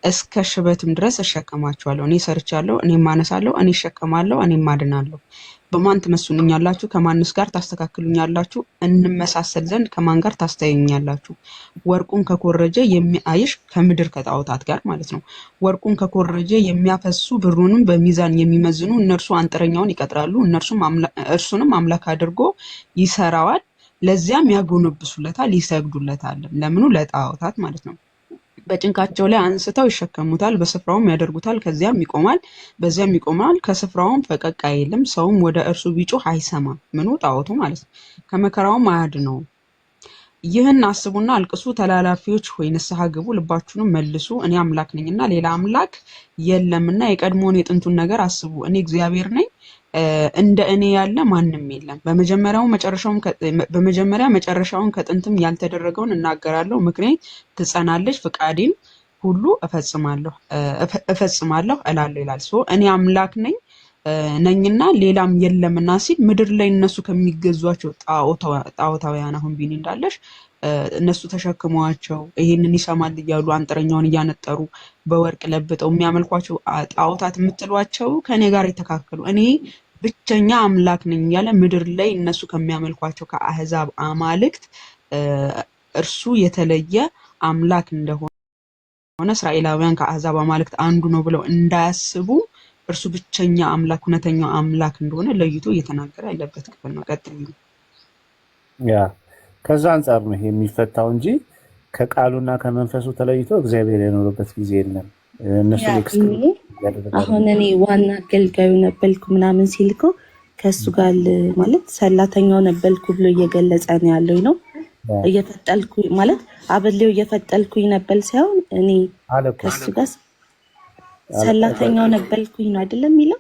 እስከ ሽበትም ድረስ እሸከማችኋለሁ። እኔ ሰርቻለሁ፣ እኔም አነሳለሁ፣ እኔ እሸከማለሁ፣ እኔም አድናለሁ። በማን ትመስሉኛላችሁ? ከማንስ ጋር ታስተካክሉኛላችሁ? እንመሳሰል ዘንድ ከማን ጋር ታስተያዩኛላችሁ? ወርቁን ከኮረጀ የሚያይሽ ከምድር ከጣዖታት ጋር ማለት ነው። ወርቁን ከኮረጀ የሚያፈሱ ብሩንም በሚዛን የሚመዝኑ እነርሱ አንጥረኛውን ይቀጥራሉ፣ እርሱንም አምላክ አድርጎ ይሰራዋል። ለዚያም ያጎነብሱለታል፣ ይሰግዱለታል። ለምኑ? ለጣዖታት ማለት ነው። በጭንቃቸው ላይ አንስተው ይሸከሙታል፣ በስፍራውም ያደርጉታል። በዚያም ይቆማል፣ ከስፍራውም ፈቀቅ አይልም። ሰውም ወደ እርሱ ቢጮህ አይሰማም። ምኑ? ጣዖቱ ማለት ነው። ከመከራውም አያድነውም። ይህን አስቡና አልቅሱ፣ ተላላፊዎች ሆይ ንስሐ ግቡ፣ ልባችሁንም መልሱ። እኔ አምላክ ነኝና ሌላ አምላክ የለምና የቀድሞውን የጥንቱን ነገር አስቡ። እኔ እግዚአብሔር ነኝ፣ እንደ እኔ ያለ ማንም የለም። በመጀመሪያ መጨረሻውን ከጥንትም ያልተደረገውን እናገራለሁ። ምክሬ ትጸናለች፣ ፍቃዴን ሁሉ እፈጽማለሁ እላለሁ ይላል። እኔ አምላክ ነኝና ሌላም የለምና ሲል ምድር ላይ እነሱ ከሚገዟቸው ጣዖታውያን አሁን ቢኒ እንዳለሽ እነሱ ተሸክመዋቸው ይሄንን ይሰማል እያሉ አንጥረኛውን እያነጠሩ በወርቅ ለብጠው የሚያመልኳቸው ጣዖታት የምትሏቸው ከኔ ጋር የተካከሉ እኔ ብቸኛ አምላክ ነኝ እያለ ምድር ላይ እነሱ ከሚያመልኳቸው ከአህዛብ አማልክት እርሱ የተለየ አምላክ እንደሆነ እስራኤላውያን ከአህዛብ አማልክት አንዱ ነው ብለው እንዳያስቡ እርሱ ብቸኛ አምላክ እውነተኛው አምላክ እንደሆነ ለይቶ እየተናገረ ያለበት ክፍል ነው። ቀጥሉ። ከዛ አንጻር ነው ይሄ የሚፈታው እንጂ ከቃሉና ከመንፈሱ ተለይቶ እግዚአብሔር የኖረበት ጊዜ የለም። እነሱ አሁን እኔ ዋና አገልጋዩ ነበልኩ ምናምን ሲልኮ ከእሱ ጋር ማለት ሰላተኛው ነበልኩ ብሎ እየገለጸ ነው ያለው ነው። እየፈጠልኩ ማለት አበሌው እየፈጠልኩኝ ነበር ሳይሆን እኔ ከእሱ ጋር ሰላተኛው ነበልኩኝ ነው አይደለም የሚለው።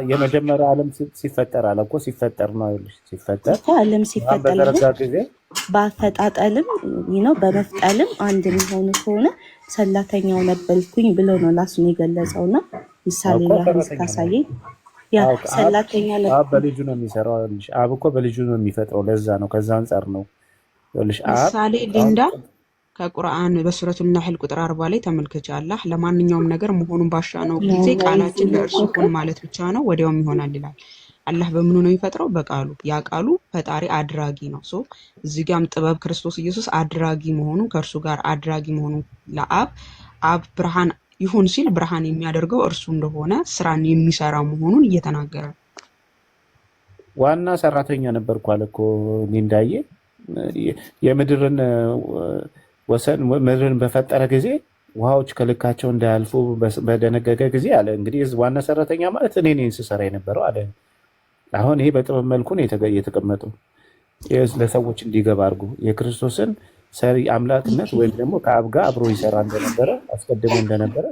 የመጀመሪያ ዓለም ሲፈጠር አለ እኮ ሲፈጠር ነው አይደል? ሲፈጠር ዓለም ሲፈጠር ጊዜ በአፈጣጠልም ነው በመፍጠልም አንድ የሚሆኑ ከሆነ ሰላተኛው ነበልኩኝ ብሎ ነው ራሱን የገለጸውና ምሳሌ ያሳየኝ። ያ ሰላተኛ አብ በልጁ ነው የሚሰራው። አብ እኮ በልጁ ነው የሚፈጥረው። ለዛ ነው ከዛ አንጻር ነው ምሳሌ ሊንዳ ከቁርአን በሱረቱል ነህል ቁጥር 40 ላይ ተመልከቻ። አላህ ለማንኛውም ነገር መሆኑን ባሻነው ጊዜ ቃላችን ለእርሱ ሁን ማለት ብቻ ነው ወዲያውም ይሆናል ይላል። አላህ በምኑ ነው የሚፈጥረው? በቃሉ። ያ ቃሉ ፈጣሪ አድራጊ ነው። እዚህ ጋርም ጥበብ ክርስቶስ ኢየሱስ አድራጊ መሆኑን ከእርሱ ጋር አድራጊ መሆኑን ለአብ ብርሃን ይሁን ሲል ብርሃን የሚያደርገው እርሱ እንደሆነ ስራን የሚሰራ መሆኑን እየተናገረ ዋና ሰራተኛ ነበርኩ አለ እኮ ሊንዳዬ። የምድርን ወሰን ምድርን በፈጠረ ጊዜ ውሃዎች ከልካቸው እንዳያልፉ በደነገገ ጊዜ አለ እንግዲህ ዋና ሰራተኛ ማለት እኔ ነኝ ስሰራ የነበረው አለ። አሁን ይሄ በጥበብ መልኩ ነው የተቀመጠው ለሰዎች እንዲገባ አድርጎ የክርስቶስን ሰሪ አምላክነት ወይም ደግሞ ከአብ ጋር አብሮ ይሰራ እንደነበረ አስቀድሞ እንደነበረ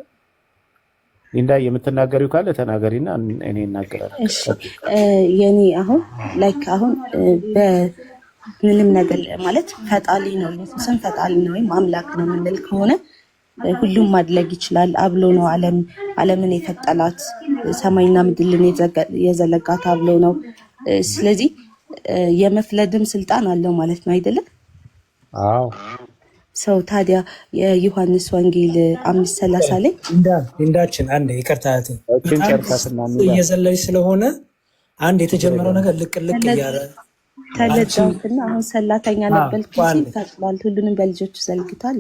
ሊንዳ የምትናገሪው ካለ ተናገሪና እኔ እናገራለሁ። የኔ አሁን ምንም ነገር ማለት ፈጣሪ ነው ኢየሱስን ፈጣሪ ነው ወይም አምላክ ነው የምንል ከሆነ ሁሉም ማድረግ ይችላል። አብሎ ነው ዓለምን የፈጠላት ሰማይና ምድርን የዘለጋት አብሎ ነው። ስለዚህ የመፍለድም ስልጣን አለው ማለት ነው አይደለም? አዎ። ሰው ታዲያ የዮሐንስ ወንጌል 5:30 ላይ እንዳችን አንድ ይቅርታት እየዘለች ስለሆነ አንድ የተጀመረው ነገር ልቅ እያለ ተለጣውና አሁን ሰላተኛ ነበልኩ ሲል ፈጥሏል። ሁሉንም በልጆቹ ዘልግቷል።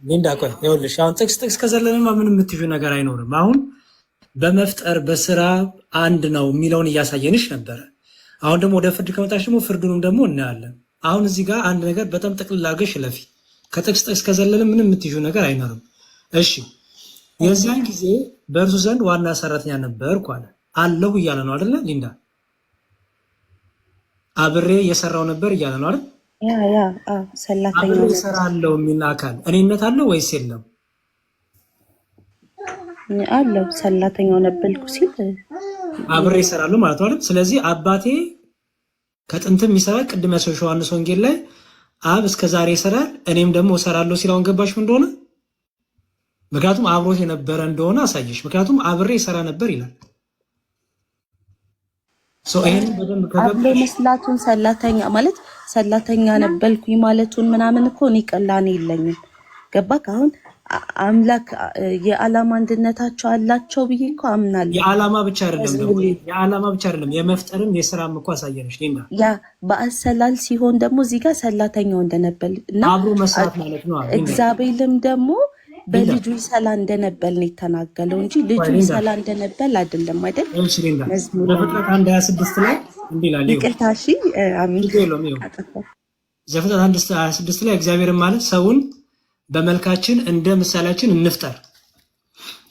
ሊንዳ ቆይ ይኸውልሽ አሁን ጥቅስ ከዘለለማ ምንም የምትይው ነገር አይኖርም። አሁን በመፍጠር በስራ አንድ ነው የሚለውን እያሳየንሽ ነበረ። አሁን ደግሞ ወደ ፍርድ ከመጣች ደግሞ ፍርዱንም ደግሞ እናያለን። አሁን እዚህ ጋር አንድ ነገር በጣም ጠቅልል አድርገሽ ለፊ ከጥቅስ ጥቅስ ከዘለለ ምንም የምትይዙ ነገር አይኖርም። እሺ የዚያን ጊዜ በእርሱ ዘንድ ዋና ሰራተኛ ነበርኩ አለ። አለሁ እያለ ነው አይደለ ሊንዳ? አብሬ የሰራው ነበር እያለ ነው አይደል? ሰላተኛ አብሬ እሰራለሁ የሚል አካል እኔነት አለው ወይስ የለም? አለው። ሰላተኛው ነበርኩ ሲል አብሬ እሰራለሁ ማለት ነው አይደል? ስለዚህ አባቴ ከጥንትም ይሰራል። ቅድም ያሰው ዮሐንስ ወንጌል ላይ አብ እስከ ዛሬ ይሰራል እኔም ደግሞ እሰራለሁ ሲላውን ገባሽ ምን እንደሆነ? ምክንያቱም አብሮት የነበረ እንደሆነ አሳየሽ። ምክንያቱም አብሬ ይሰራ ነበር ይላል። ይሄን በደንብ ከገባሽ መስላቱን ሰላተኛ ማለት ሰላተኛ ነበርኩኝ ማለቱን ምናምን እኮ እኔ ቀላኔ የለኝም። ገባክ? አሁን አምላክ የዓላማ አንድነታቸው አላቸው ብዬ እኮ አምናለሁ። የዓላማ ብቻ አይደለም የመፍጠርም የስራም እኮ አሳየነሽ ሊንዳ። ያ በአሰላል ሲሆን ደግሞ እዚህ ጋር ሰላተኛው እንደነበር እና አብሮ መስራት ማለት ነው። እግዚአብሔርም ደግሞ በልጁ ይሰላ እንደነበር ነው የተናገለው እንጂ ልጁ ይሰላ እንደነበር አይደለም አይደል? ዘፍጥረት 1:26 ላይ እንዲህ ይላል። ይቅርታ እሺ፣ አሜን። ዘፍጥረት 1:26 ላይ እግዚአብሔር ማለት ሰውን በመልካችን እንደ ምሳሌያችን እንፍጠር።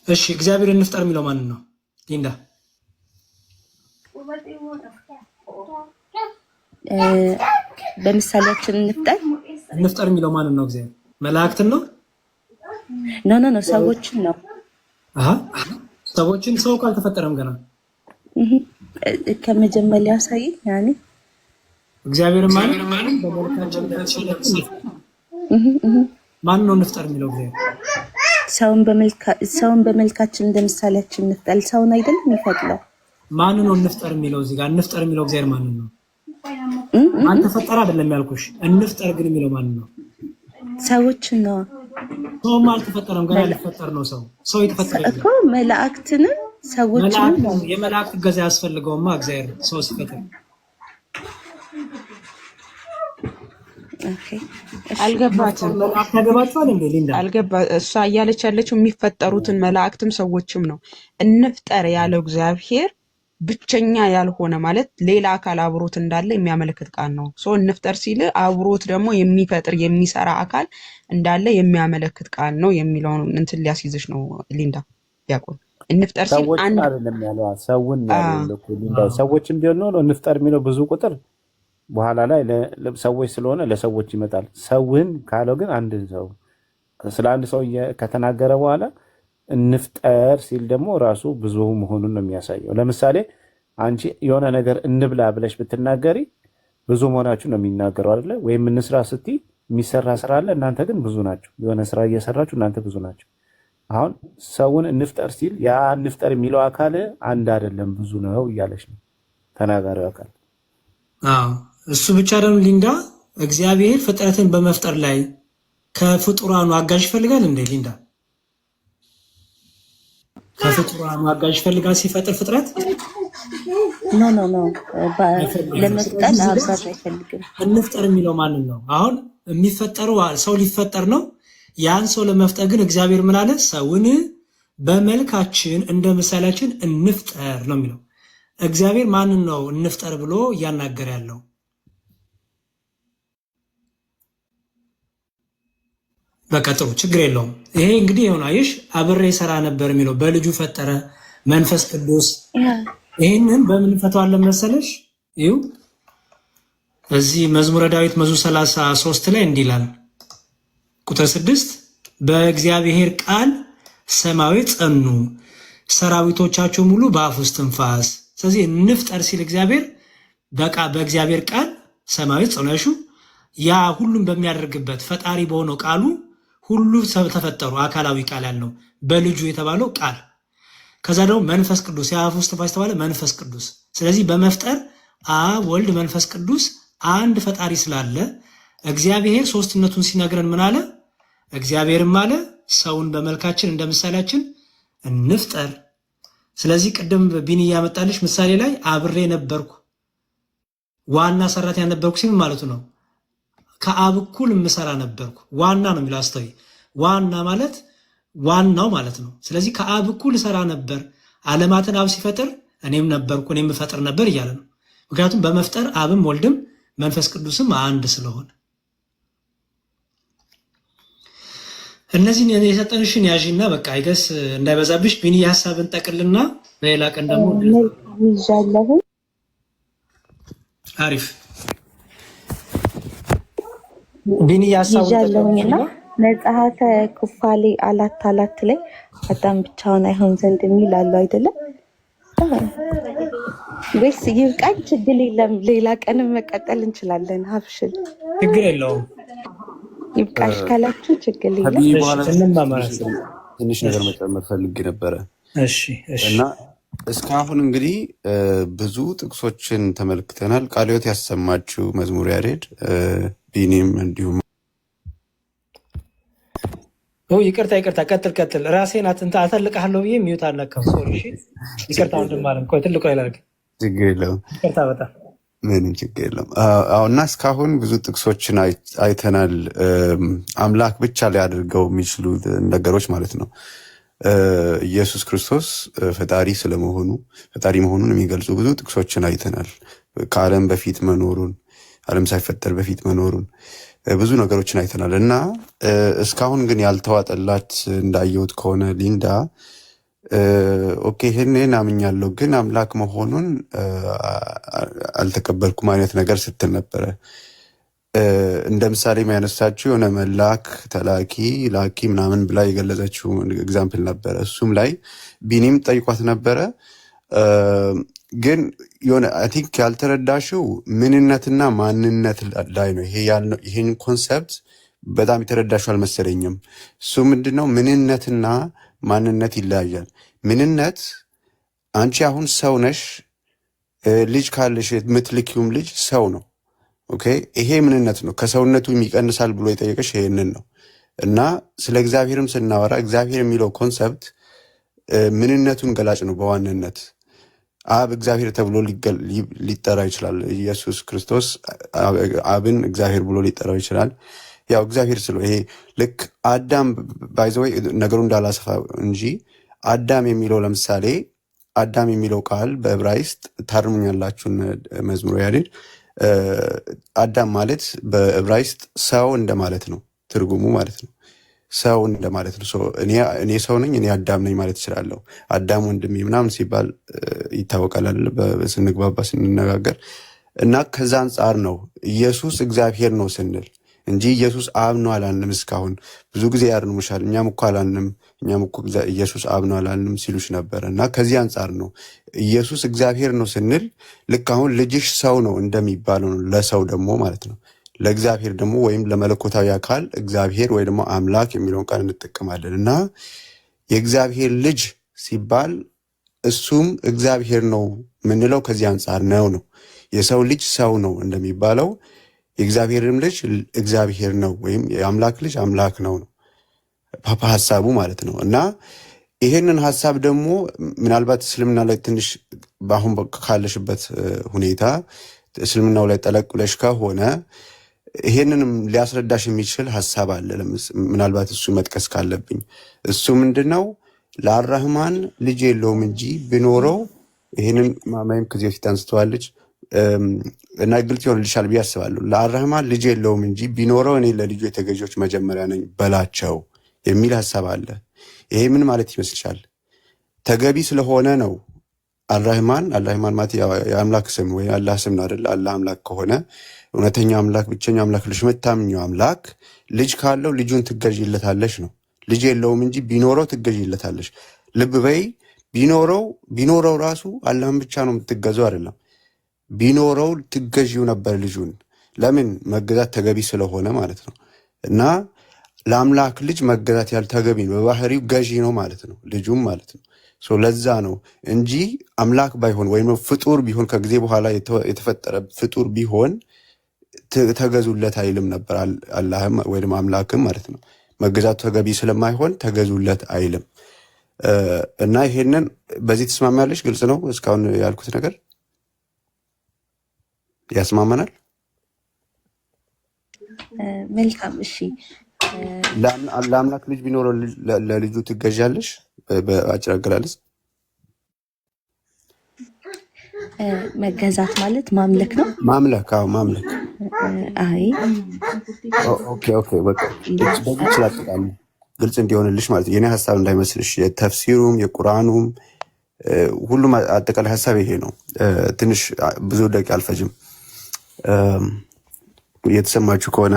እሺ እግዚአብሔር እንፍጠር የሚለው ማንን ነው ሊንዳ? በምሳሌያችን እንፍጠር የሚለው ማንን ነው? እግዚአብሔር መላእክትን ነው? ኖ ሰዎችን ነው። ሰዎችን ሰው ካልተፈጠረም ገና ከመጀመሪያ ያሳይ ያኔ እግዚአብሔር ማለት በመልካችን ማን ነው እንፍጠር የሚለው? እግዚአብሔር ሰውን በመልካችን እንደ ምሳሌያችን እንፍጠር። ሰውን አይደለም የሚፈጥረው። ማን ነው እንፍጠር የሚለው? እዚህ ጋር እንፍጠር የሚለው እግዚአብሔር ማን ነው? አንተ ፈጠረ አይደለም ያልኩሽ። እንፍጠር ግን የሚለው ማን ነው? ሰዎችን ነው። ሰውም አልተፈጠረም ገና ሊፈጠር ነው። ሰው የተፈጠረ እኮ መላእክትንም ሰዎችን ነው። የመላእክት እገዛ ያስፈልገውማ እግዚአብሔር ሰው ሲፈጥር። አልገባትም። ተገባችኋል እንዴ ሊንዳ? እሷ እያለች ያለችው የሚፈጠሩትን መላእክትም ሰዎችም ነው። እንፍጠር ያለው እግዚአብሔር ብቸኛ ያልሆነ ማለት ሌላ አካል አብሮት እንዳለ የሚያመለክት ቃል ነው። እንፍጠር ሲል አብሮት ደግሞ የሚፈጥር የሚሰራ አካል እንዳለ የሚያመለክት ቃል ነው የሚለውን እንትን ሊያስይዝሽ ነው ሊንዳ። ያቆም እንፍጠር ሲል አንድ አይደለም ያለው ሰውን ያለው ሊንዳ። ሰዎችም ቢሆን ነው እንፍጠር የሚለው ብዙ ቁጥር በኋላ ላይ ሰዎች ስለሆነ ለሰዎች ይመጣል። ሰውን ካለው ግን አንድ ሰው ስለ አንድ ሰው ከተናገረ በኋላ እንፍጠር ሲል ደግሞ ራሱ ብዙ መሆኑን ነው የሚያሳየው። ለምሳሌ አንቺ የሆነ ነገር እንብላ ብለሽ ብትናገሪ ብዙ መሆናችሁ ነው የሚናገረው አይደለ? ወይም እንስራ ስትይ የሚሰራ ስራ አለ፣ እናንተ ግን ብዙ ናችሁ። የሆነ ስራ እየሰራችሁ እናንተ ብዙ ናችሁ። አሁን ሰውን እንፍጠር ሲል ያ እንፍጠር የሚለው አካል አንድ አይደለም ብዙ ነው እያለች ነው ተናጋሪው አካል። እሱ ብቻ ደግሞ ሊንዳ እግዚአብሔር ፍጥረትን በመፍጠር ላይ ከፍጡራኑ አጋዥ ይፈልጋል እንዴ ሊንዳ? ከፍጡራኑ አጋዥ ይፈልጋል ሲፈጥር ፍጥረት? ኖ ለመፍጠር አጋዥ አይፈልግም። እንፍጠር የሚለው ማንን ነው? አሁን የሚፈጠረው ሰው ሊፈጠር ነው። ያን ሰው ለመፍጠር ግን እግዚአብሔር ምን አለ? ሰውን በመልካችን እንደ ምሳሌያችን እንፍጠር ነው የሚለው። እግዚአብሔር ማንን ነው እንፍጠር ብሎ እያናገረ ያለው? በቃ ጥሩ ችግር የለውም። ይሄ እንግዲህ የሆነ አየሽ አብሬ ሰራ ነበር የሚለው በልጁ ፈጠረ መንፈስ ቅዱስ። ይህንን በምን ፈተዋለን መሰለሽ? ይኸው እዚህ መዝሙረ ዳዊት መዝሙር 33 ላይ እንዲህ ይላል ቁጥር 6 በእግዚአብሔር ቃል ሰማያት ጸኑ ሰራዊቶቻቸው ሙሉ በአፉ እስትንፋስ። ስለዚህ እንፍጠር ሲል እግዚአብሔር በቃ በእግዚአብሔር ቃል ሰማያት ጸኑ። ያ ሁሉም በሚያደርግበት ፈጣሪ በሆነው ቃሉ ሁሉ ተፈጠሩ። አካላዊ ቃል ያለው በልጁ የተባለው ቃል። ከዛ ደግሞ መንፈስ ቅዱስ የአፉ እስትንፋስ የተባለ መንፈስ ቅዱስ። ስለዚህ በመፍጠር አብ ወልድ መንፈስ ቅዱስ አንድ ፈጣሪ ስላለ እግዚአብሔር ሶስትነቱን ሲነግረን ምን አለ? እግዚአብሔርም አለ ሰውን በመልካችን እንደ ምሳሌያችን እንፍጠር። ስለዚህ ቅድም ቢኒ ያመጣልሽ ምሳሌ ላይ አብሬ ነበርኩ ዋና ሰራተኛ ነበርኩ ሲል ማለቱ ነው። ከአብ እኩል የምሰራ ነበርኩ። ዋና ነው የሚለው አስተውይ። ዋና ማለት ዋናው ማለት ነው። ስለዚህ ከአብ እኩል ሰራ ነበር። ዓለማትን አብ ሲፈጥር እኔም ነበርኩ፣ እኔም እፈጥር ነበር እያለ ነው። ምክንያቱም በመፍጠር አብም ወልድም መንፈስ ቅዱስም አንድ ስለሆነ እነዚህን የሰጠንሽን ያዢና በቃ አይገስ እንዳይበዛብሽ ቢኒ የሀሳብን ጠቅልና በሌላ ቀን ደግሞ ይዣለሁ። አሪፍ ቢኒ ይዣለሁኝና መጽሐፈ ኩፋሌ 4:4 ላይ አዳም ብቻውን አይሆን ዘንድ የሚል አለው አይደለም ወይስ ይብቃኝ? ችግር የለም ሌላ ቀንም መቀጠል እንችላለን። ሀብሽል ችግር የለውም። ይብቃሽ ካላችሁ ችግር የለም። ትንሽ ነገር መጨመር ፈልጌ ነበረ። እሺ እና እስካሁን እንግዲህ ብዙ ጥቅሶችን ተመልክተናል። ቃለ ሕይወት ያሰማችሁ መዝሙር ያሬድ ቢኒም እንዲሁም ይቅርታ ቀጥል። ራሴን አተልቅሃለሁ ብዬ ሚዩት አልነካም። ሶሪ እሺ፣ ይቅርታ ወንድም ማለት ቆይ ትልቁ ይላል። ችግር የለውም። ይቅርታ በጣም ምንም ችግር የለም። እና እስካሁን ብዙ ጥቅሶችን አይተናል። አምላክ ብቻ ሊያደርገው የሚችሉ ነገሮች ማለት ነው። ኢየሱስ ክርስቶስ ፈጣሪ መሆኑን የሚገልጹ ብዙ ጥቅሶችን አይተናል። ከዓለም በፊት መኖሩን፣ ዓለም ሳይፈጠር በፊት መኖሩን ብዙ ነገሮችን አይተናል። እና እስካሁን ግን ያልተዋጠላት እንዳየሁት ከሆነ ሊንዳ ኦኬ ይህንን አምኛለሁ ግን አምላክ መሆኑን አልተቀበልኩም አይነት ነገር ስትል ነበረ። እንደ ምሳሌ የሚያነሳችው የሆነ መላክ ላኪ ምናምን ብላ የገለጸችው ኤግዛምፕል ነበረ። እሱም ላይ ቢኒም ጠይቋት ነበረ። ግን የሆነ አይ ቲንክ ያልተረዳሽው ምንነትና ማንነት ላይ ነው። ይሄን ኮንሰፕት በጣም የተረዳሽው አልመሰለኝም። እሱ ምንድነው? ምንነትና ማንነት ይለያያል። ምንነት አንቺ አሁን ሰው ነሽ፣ ልጅ ካለሽ የምትልኪውም ልጅ ሰው ነው። ኦኬ ይሄ ምንነት ነው። ከሰውነቱ የሚቀንሳል ብሎ የጠየቀሽ ይሄንን ነው። እና ስለ እግዚአብሔርም ስናወራ እግዚአብሔር የሚለው ኮንሰፕት ምንነቱን ገላጭ ነው በዋንነት። አብ እግዚአብሔር ተብሎ ሊጠራ ይችላል። ኢየሱስ ክርስቶስ አብን እግዚአብሔር ብሎ ሊጠራው ይችላል። ያው እግዚአብሔር ስለ ይሄ ልክ አዳም ባይዘወይ ነገሩ እንዳላሰፋ እንጂ አዳም የሚለው ለምሳሌ አዳም የሚለው ቃል በዕብራይስጥ ታርሙኛላችሁን መዝሙር ያሬድ አዳም ማለት በዕብራይስጥ ሰው እንደማለት ነው። ትርጉሙ ማለት ነው ሰው እንደማለት ነው። እኔ ሰው ነኝ፣ እኔ አዳም ነኝ ማለት እችላለሁ። አዳም ወንድሜ ምናምን ሲባል ይታወቃል ስንግባባ ስንነጋገር። እና ከዛ አንጻር ነው ኢየሱስ እግዚአብሔር ነው ስንል እንጂ ኢየሱስ አብ ነው አላልንም። እስካሁን ብዙ ጊዜ ያርሙሻል። እኛም እኮ አላልንም፣ እኛም እኮ ኢየሱስ አብ ነው አላልንም ሲሉሽ ነበር። እና ከዚህ አንጻር ነው ኢየሱስ እግዚአብሔር ነው ስንል ልክ አሁን ልጅሽ ሰው ነው እንደሚባለው ነው ለሰው ደግሞ ማለት ነው። ለእግዚአብሔር ደግሞ ወይም ለመለኮታዊ አካል እግዚአብሔር ወይ ደግሞ አምላክ የሚለውን ቃል እንጠቀማለን። እና የእግዚአብሔር ልጅ ሲባል እሱም እግዚአብሔር ነው ምንለው ከዚህ አንጻር ነው። የሰው ልጅ ሰው ነው እንደሚባለው የእግዚአብሔርም ልጅ እግዚአብሔር ነው ወይም የአምላክ ልጅ አምላክ ነው ሀሳቡ ማለት ነው። እና ይሄንን ሀሳብ ደግሞ ምናልባት እስልምና ላይ ትንሽ በአሁን ካለሽበት ሁኔታ እስልምናው ላይ ጠለቅ ብለሽ ከሆነ ይሄንንም ሊያስረዳሽ የሚችል ሀሳብ አለ። ምናልባት እሱ መጥቀስ ካለብኝ እሱ ምንድነው? ለአራህማን ልጅ የለውም እንጂ ቢኖረው ይሄንን ማማይም ከዚህ በፊት አንስተዋለች እና ግልጽ ይሆንልሻል ብዬ አስባለሁ። ለአራህማን ልጅ የለውም እንጂ ቢኖረው እኔ ለልጁ የተገዢዎች መጀመሪያ ነኝ በላቸው የሚል ሀሳብ አለ። ይሄ ምን ማለት ይመስልሻል? ተገቢ ስለሆነ ነው። አራህማን ማለት የአምላክ ስም ወይ አላህ ስም ነው አይደል? አላህ አምላክ ከሆነ እውነተኛ አምላክ ብቸኛ አምላክ ልጅ የምታምኘው አምላክ ልጅ ካለው ልጁን ትገዢለታለሽ ነው። ልጅ የለውም እንጂ ቢኖረው ትገዢለታለሽ። ልብ በይ፣ ቢኖረው ራሱ አላህን ብቻ ነው የምትገዛው አይደለም። ቢኖረው ትገዢው ነበር ልጁን። ለምን? መገዛት ተገቢ ስለሆነ ማለት ነው። እና ለአምላክ ልጅ መገዛት ያልተገቢ ነው፣ በባህሪው ገዢ ነው ማለት ነው ልጁም ማለት ነው። ለዛ ነው እንጂ አምላክ ባይሆን ወይም ፍጡር ቢሆን ከጊዜ በኋላ የተፈጠረ ፍጡር ቢሆን ተገዙለት አይልም ነበር አላህም ወይም አምላክም ማለት ነው። መገዛቱ ተገቢ ስለማይሆን ተገዙለት አይልም። እና ይሄንን በዚህ ትስማሚያለሽ? ግልጽ ነው እስካሁን ያልኩት ነገር ያስማመናል? መልካም እሺ። ለአምላክ ልጅ ቢኖረው ለልጁ ትገዣለሽ? በአጭር አገላለጽ መገዛት ማለት ማምለክ ነው። ማምለክ? አዎ ማምለክ። አይ ኦኬ ኦኬ፣ በቃ በግልጽ ላጠቃልል፣ ግልጽ እንዲሆንልሽ ማለት የኔ ሀሳብ እንዳይመስልሽ። የተፍሲሩም የቁርአኑም ሁሉም አጠቃላይ ሀሳብ ይሄ ነው። ትንሽ ብዙ ደቂቃ አልፈጅም። እየተሰማችሁ ከሆነ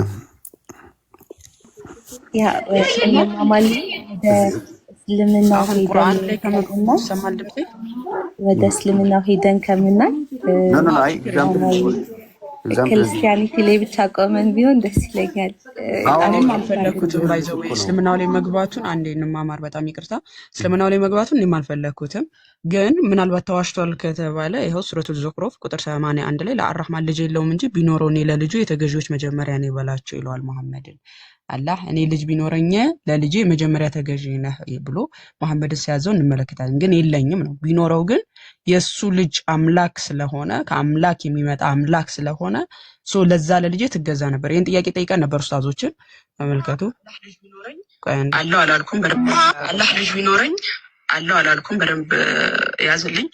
ያ ማማል እስልምናው አሁን ቁርአን ላይ ከመግቡ ይሰማል ድምጼ? ወደ እስልምናው ሄደን ከምናይ አይ ክርስቲያኒቲ ላይ ብቻ ቆመን ቢሆን ደስ ይለኛል። እኔም አልፈለኩትም ባይዘው እስልምናው ላይ መግባቱን አንዴ እንማማር። በጣም ይቅርታ፣ እስልምናው ላይ መግባቱን እኔም አልፈለኩትም። ግን ምናልባት ተዋሽቷል ከተባለ ይኸው ሱረቱል ዙኽሩፍ ቁጥር 81 ላይ ለአራህማን ልጅ የለውም እንጂ ቢኖረው እኔ ለልጁ የተገዢዎች መጀመሪያ ነው ይበላቸው ይለዋል መሐመድን። አላህ እኔ ልጅ ቢኖረኝ ለልጄ መጀመሪያ ተገዢ ነህ ብሎ መሐመድን ሲያዘው እንመለከታለን። ግን የለኝም ነው። ቢኖረው ግን የሱ ልጅ አምላክ ስለሆነ ከአምላክ የሚመጣ አምላክ ስለሆነ ለዛ ለልጄ ትገዛ ነበር። ይህን ጥያቄ ጠይቀን ነበር ኡስታዞችን። ተመልከቱ። አላህ አላልኩም በደንብ አላህ ልጅ ቢኖረኝ አላህ አላልኩም በደንብ ያዝልኝ።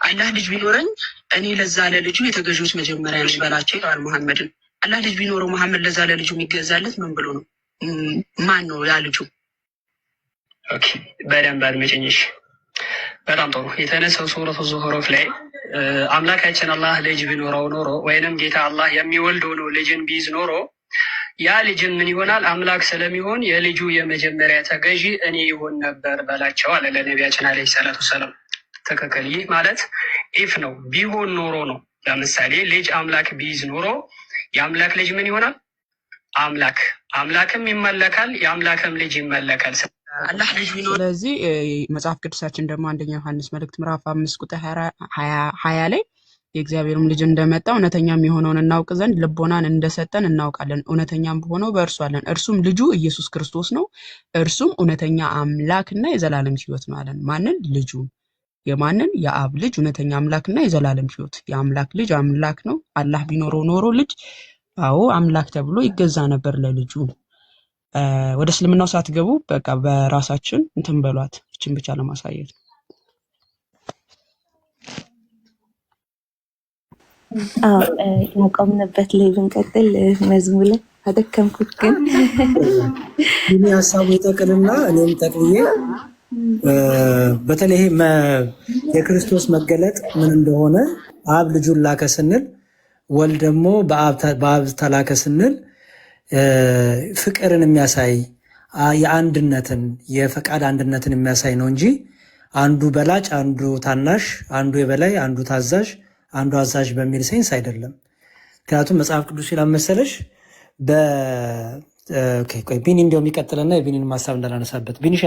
አላህ ልጅ ቢኖረኝ እኔ ለዛ ለልጁ የተገዢዎች መጀመሪያ ነኝ በላቸው ይለዋል መሐመድን። አላህ ልጅ ቢኖረው መሐመድ ለዛ ለልጁ የሚገዛለት ምን ብሎ ነው? ማን ነው ያ ልጁ? ኦኬ በደንብ አድምጪኝ። በጣም ጥሩ። የተነሳው ሱረቱ ዙኽሩፍ ላይ አምላካችን አላህ ልጅ ቢኖረው ኖሮ ወይንም ጌታ አላህ የሚወልደው ነው ልጅን ቢይዝ ኖሮ ያ ልጅን ምን ይሆናል? አምላክ ስለሚሆን የልጁ የመጀመሪያ ተገዢ እኔ ይሆን ነበር በላቸው አለ ለነቢያችን አለይሂ ሰላቱ ሰላም። ትክክል። ይህ ማለት ኢፍ ነው፣ ቢሆን ኖሮ ነው። ለምሳሌ ልጅ አምላክ ቢይዝ ኖሮ የአምላክ ልጅ ምን ይሆናል? አምላክም ይመለካል፣ የአምላክም ልጅ ይመለካል። አላህ ልጅ ቢኖር። ስለዚህ መጽሐፍ ቅዱሳችን ደግሞ አንደኛ ዮሐንስ መልእክት ምዕራፍ 5 ቁጥር 20 ላይ የእግዚአብሔርም ልጅ እንደመጣ እውነተኛም የሆነውን እናውቅ ዘንድ ልቦናን እንደሰጠን እናውቃለን። እውነተኛም በሆነው በእርሱ አለን፣ እርሱም ልጁ ኢየሱስ ክርስቶስ ነው። እርሱም እውነተኛ አምላክና የዘላለም ሕይወት ነው አለን። ማንን? ልጁ። የማንን? የአብ ልጅ እውነተኛ አምላክና የዘላለም ሕይወት። የአምላክ ልጅ አምላክ ነው። አላህ ቢኖረው ኖሮ ልጅ አዎ አምላክ ተብሎ ይገዛ ነበር ለልጁ። ወደ እስልምናው ሳትገቡ በቃ በራሳችን እንትን በሏት። እችን ብቻ ለማሳየት ነው። ያቆምንበት ላይ ብንቀጥል መዝሙር ላይ አደከምኩት። ግን ይህ ሀሳቡ ይጠቅልና እኔም ጠቅዬ በተለይ የክርስቶስ መገለጥ ምን እንደሆነ አብ ልጁን ላከ ስንል ወልድ ደግሞ በአብ ተላከ ስንል ፍቅርን የሚያሳይ የአንድነትን የፈቃድ አንድነትን የሚያሳይ ነው እንጂ አንዱ በላጭ፣ አንዱ ታናሽ፣ አንዱ የበላይ፣ አንዱ ታዛዥ፣ አንዱ አዛዥ በሚል ሴንስ አይደለም። ምክንያቱም መጽሐፍ ቅዱስ ይላል መሰለሽ ቆይ ቢኒ እንዲያው የሚቀጥልና የቢኒን ሀሳብ እንዳላነሳበት ቢኒሻ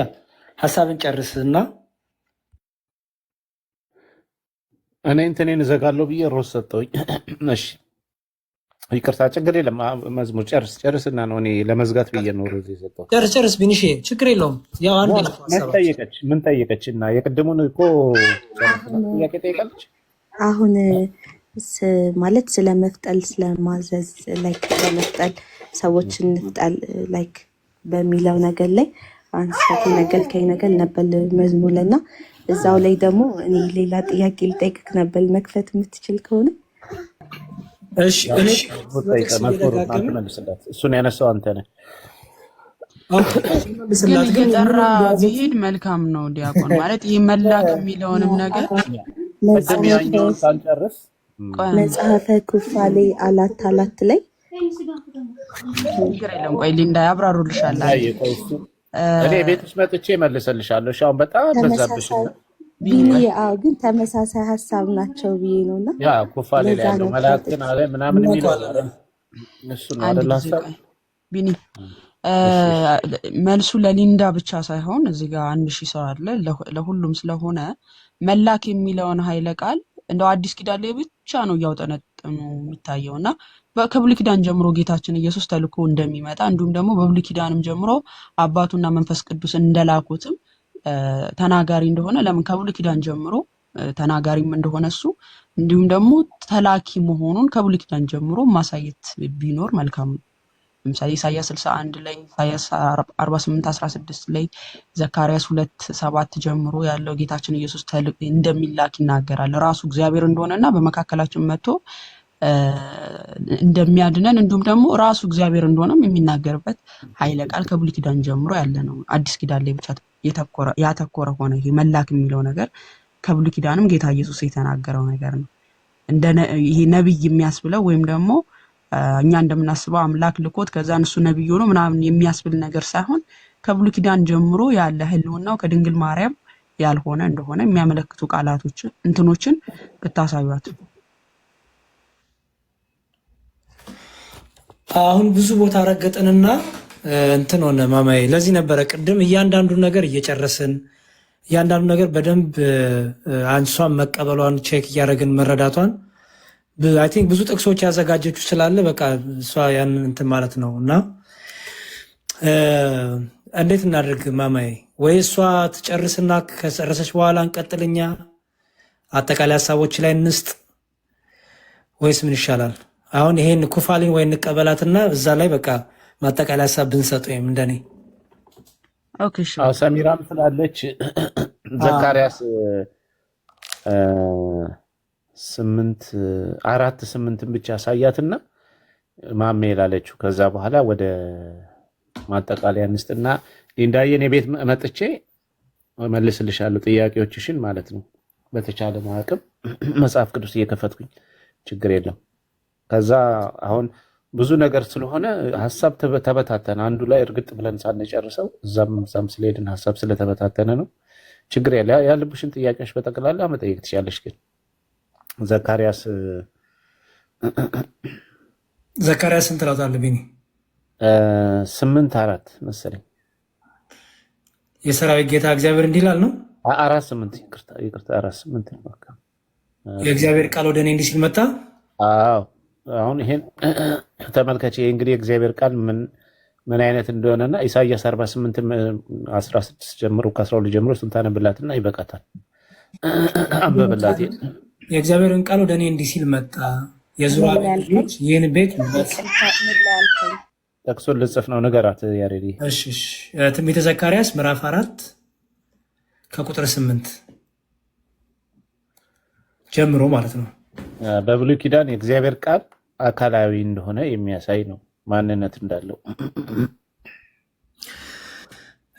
ሀሳብን ጨርስና እኔ እንትኔን እዘጋለሁ ብዬ ሮስ ሰጠሁኝ። እሺ ይቅርታ፣ ችግር የለም። መዝሙር ጨርስና ነው እኔ ለመዝጋት ብዬ ነው ሮዝ የሰጠሁት። ጨርስ ቢኒሽ፣ ችግር የለውም። ያው አንድ ምን ጠየቀች እና የቅድሙን እኮ ጥያቄ ጠይቃለች። አሁን ማለት ስለመፍጠል ስለማዘዝ ላይክ ስለመፍጠል ሰዎችን እንፍጠል ላይክ በሚለው ነገር ላይ አንስታት ነገርከኝ ነገር ነበር መዝሙር እና እዛው ላይ ደግሞ እኔ ሌላ ጥያቄ ልጠይቅህ ነበር መክፈት የምትችል ከሆነ። እሺ እኔ እሱን ያነሳው አንተ ነህ። ግን እየጠራ ቢሄድ መልካም ነው ዲያቆን። ማለት ይህ መላክ የሚለውንም ነገር ሳንጨርስ መጽሐፈ ኩፋሌ 4 ላይ ችግር የለም። ቆይ ሊንዳ ያብራሩልሻል። እኔ ቤት ውስጥ መጥቼ እመልስልሻለሁ። እሺ አሁን በጣም በዛብሽ ቢኒ። ግን ተመሳሳይ ሀሳብ ናቸው ብዬ ነውና ያ ኩፋሌ ላይ ያለው መላእክትን አለ ምናምን የሚለው እሱ ነው አይደል? ሀሳብ ቢኒ መልሱ ለሊንዳ ብቻ ሳይሆን እዚህ ጋር 1000 ሰው አለ ለሁሉም ስለሆነ መላክ የሚለውን ኃይለ ቃል እንደው አዲስ ኪዳን ላይ ብቻ ነው እያውጠነጠኑ የሚታየውና ከብሉይ ኪዳን ጀምሮ ጌታችን ኢየሱስ ተልኮ እንደሚመጣ እንዲሁም ደግሞ በብሉይ ኪዳንም ጀምሮ አባቱና መንፈስ ቅዱስ እንደላኩትም ተናጋሪ እንደሆነ ለምን ከብሉይ ኪዳን ጀምሮ ተናጋሪም እንደሆነ እሱ እንዲሁም ደግሞ ተላኪ መሆኑን ከብሉይ ኪዳን ጀምሮ ማሳየት ቢኖር መልካም ነው። ለምሳሌ ኢሳያስ 61 ላይ፣ ኢሳያስ 48 16 ላይ፣ ዘካርያስ 2:7 ጀምሮ ያለው ጌታችን ኢየሱስ እንደሚላክ ይናገራል። ራሱ እግዚአብሔር እንደሆነና በመካከላችን መጥቶ እንደሚያድነን እንዲሁም ደግሞ ራሱ እግዚአብሔር እንደሆነም የሚናገርበት ኃይለ ቃል ከብሉይ ኪዳን ጀምሮ ያለ ነው። አዲስ ኪዳን ላይ ብቻ ያተኮረ ሆነ ይሄ መላክ የሚለው ነገር ከብሉይ ኪዳንም ጌታ ኢየሱስ የተናገረው ነገር ነው። ይሄ ነብይ የሚያስብለው ወይም ደግሞ እኛ እንደምናስበው አምላክ ልኮት ከዛ እሱ ነብይ ሆኖ ምናምን የሚያስብል ነገር ሳይሆን ከብሉይ ኪዳን ጀምሮ ያለ ህልውናው ከድንግል ማርያም ያልሆነ እንደሆነ የሚያመለክቱ ቃላቶችን እንትኖችን ብታሳዩት። አሁን ብዙ ቦታ ረገጥንና እንትን ሆነ ማማዬ። ለዚህ ነበረ ቅድም እያንዳንዱ ነገር እየጨረስን እያንዳንዱ ነገር በደንብ አንሷን መቀበሏን ቼክ እያደረግን መረዳቷን አይ ቲንክ ብዙ ጥቅሶች ያዘጋጀችው ስላለ በቃ እሷ ያንን እንትን ማለት ነው። እና እንዴት እናደርግ ማማዬ? ወይ እሷ ትጨርስና ከጨረሰች በኋላ እንቀጥልኛ አጠቃላይ ሀሳቦች ላይ እንስጥ ወይስ ምን ይሻላል? አሁን ይሄን ኩፋሊን ወይ እንቀበላትና እዛ ላይ በቃ ማጠቃላይ ሀሳብ ብንሰጥ ወይም እንደኔ ኦኬ። እሺ ሰሚራም ስላለች ዘካርያስ 8:4-8 ብቻ ያሳያትና ማሜ ላለችው ከዛ በኋላ ወደ ማጠቃለያ እንስጥና ሊንዳዬ እኔ ቤት መጥቼ መልስልሻለሁ ጥያቄዎችሽን ማለት ነው። በተቻለ አቅም መጽሐፍ ቅዱስ እየከፈትኩኝ ችግር የለም። ከዛ አሁን ብዙ ነገር ስለሆነ ሀሳብ ተበታተነ። አንዱ ላይ እርግጥ ብለን ሳንጨርሰው እዛም ስለሄድን ሀሳብ ስለተበታተነ ነው። ችግር የለ። ያለብሽን ጥያቄዎች በጠቅላላ መጠየቅ ትችያለሽ። ግን ዘካርያስ ስንት ትላታለህ ቢኒ? 8:4 መሰለኝ። የሰራዊት ጌታ እግዚአብሔር እንዲህ ይላል ነው 4:8 ይቅርታ 4:8 ነው። የእግዚአብሔር ቃል ወደ እኔ እንዲህ ሲል መጣ። አዎ አሁን ይሄን ተመልከች። ይሄ እንግዲህ የእግዚአብሔር ቃል ምን አይነት እንደሆነና ኢሳይያስ 48:16 ጀምሮ ከ12 ጀምሮ ስንታነብላትና ይበቃታል። አንበብላት። የእግዚአብሔርን ቃል ወደ እኔ እንዲህ ሲል መጣ። የዙራቤል ልጆች ይህን ቤት ጠቅሶን ልጽፍ ነው ነገራት ያሬዲ። እሺ ትንቢተ ዘካርያስ ምዕራፍ 4 ከቁጥር 8 ጀምሮ ማለት ነው። በብሉይ ኪዳን የእግዚአብሔር ቃል አካላዊ እንደሆነ የሚያሳይ ነው፣ ማንነት እንዳለው።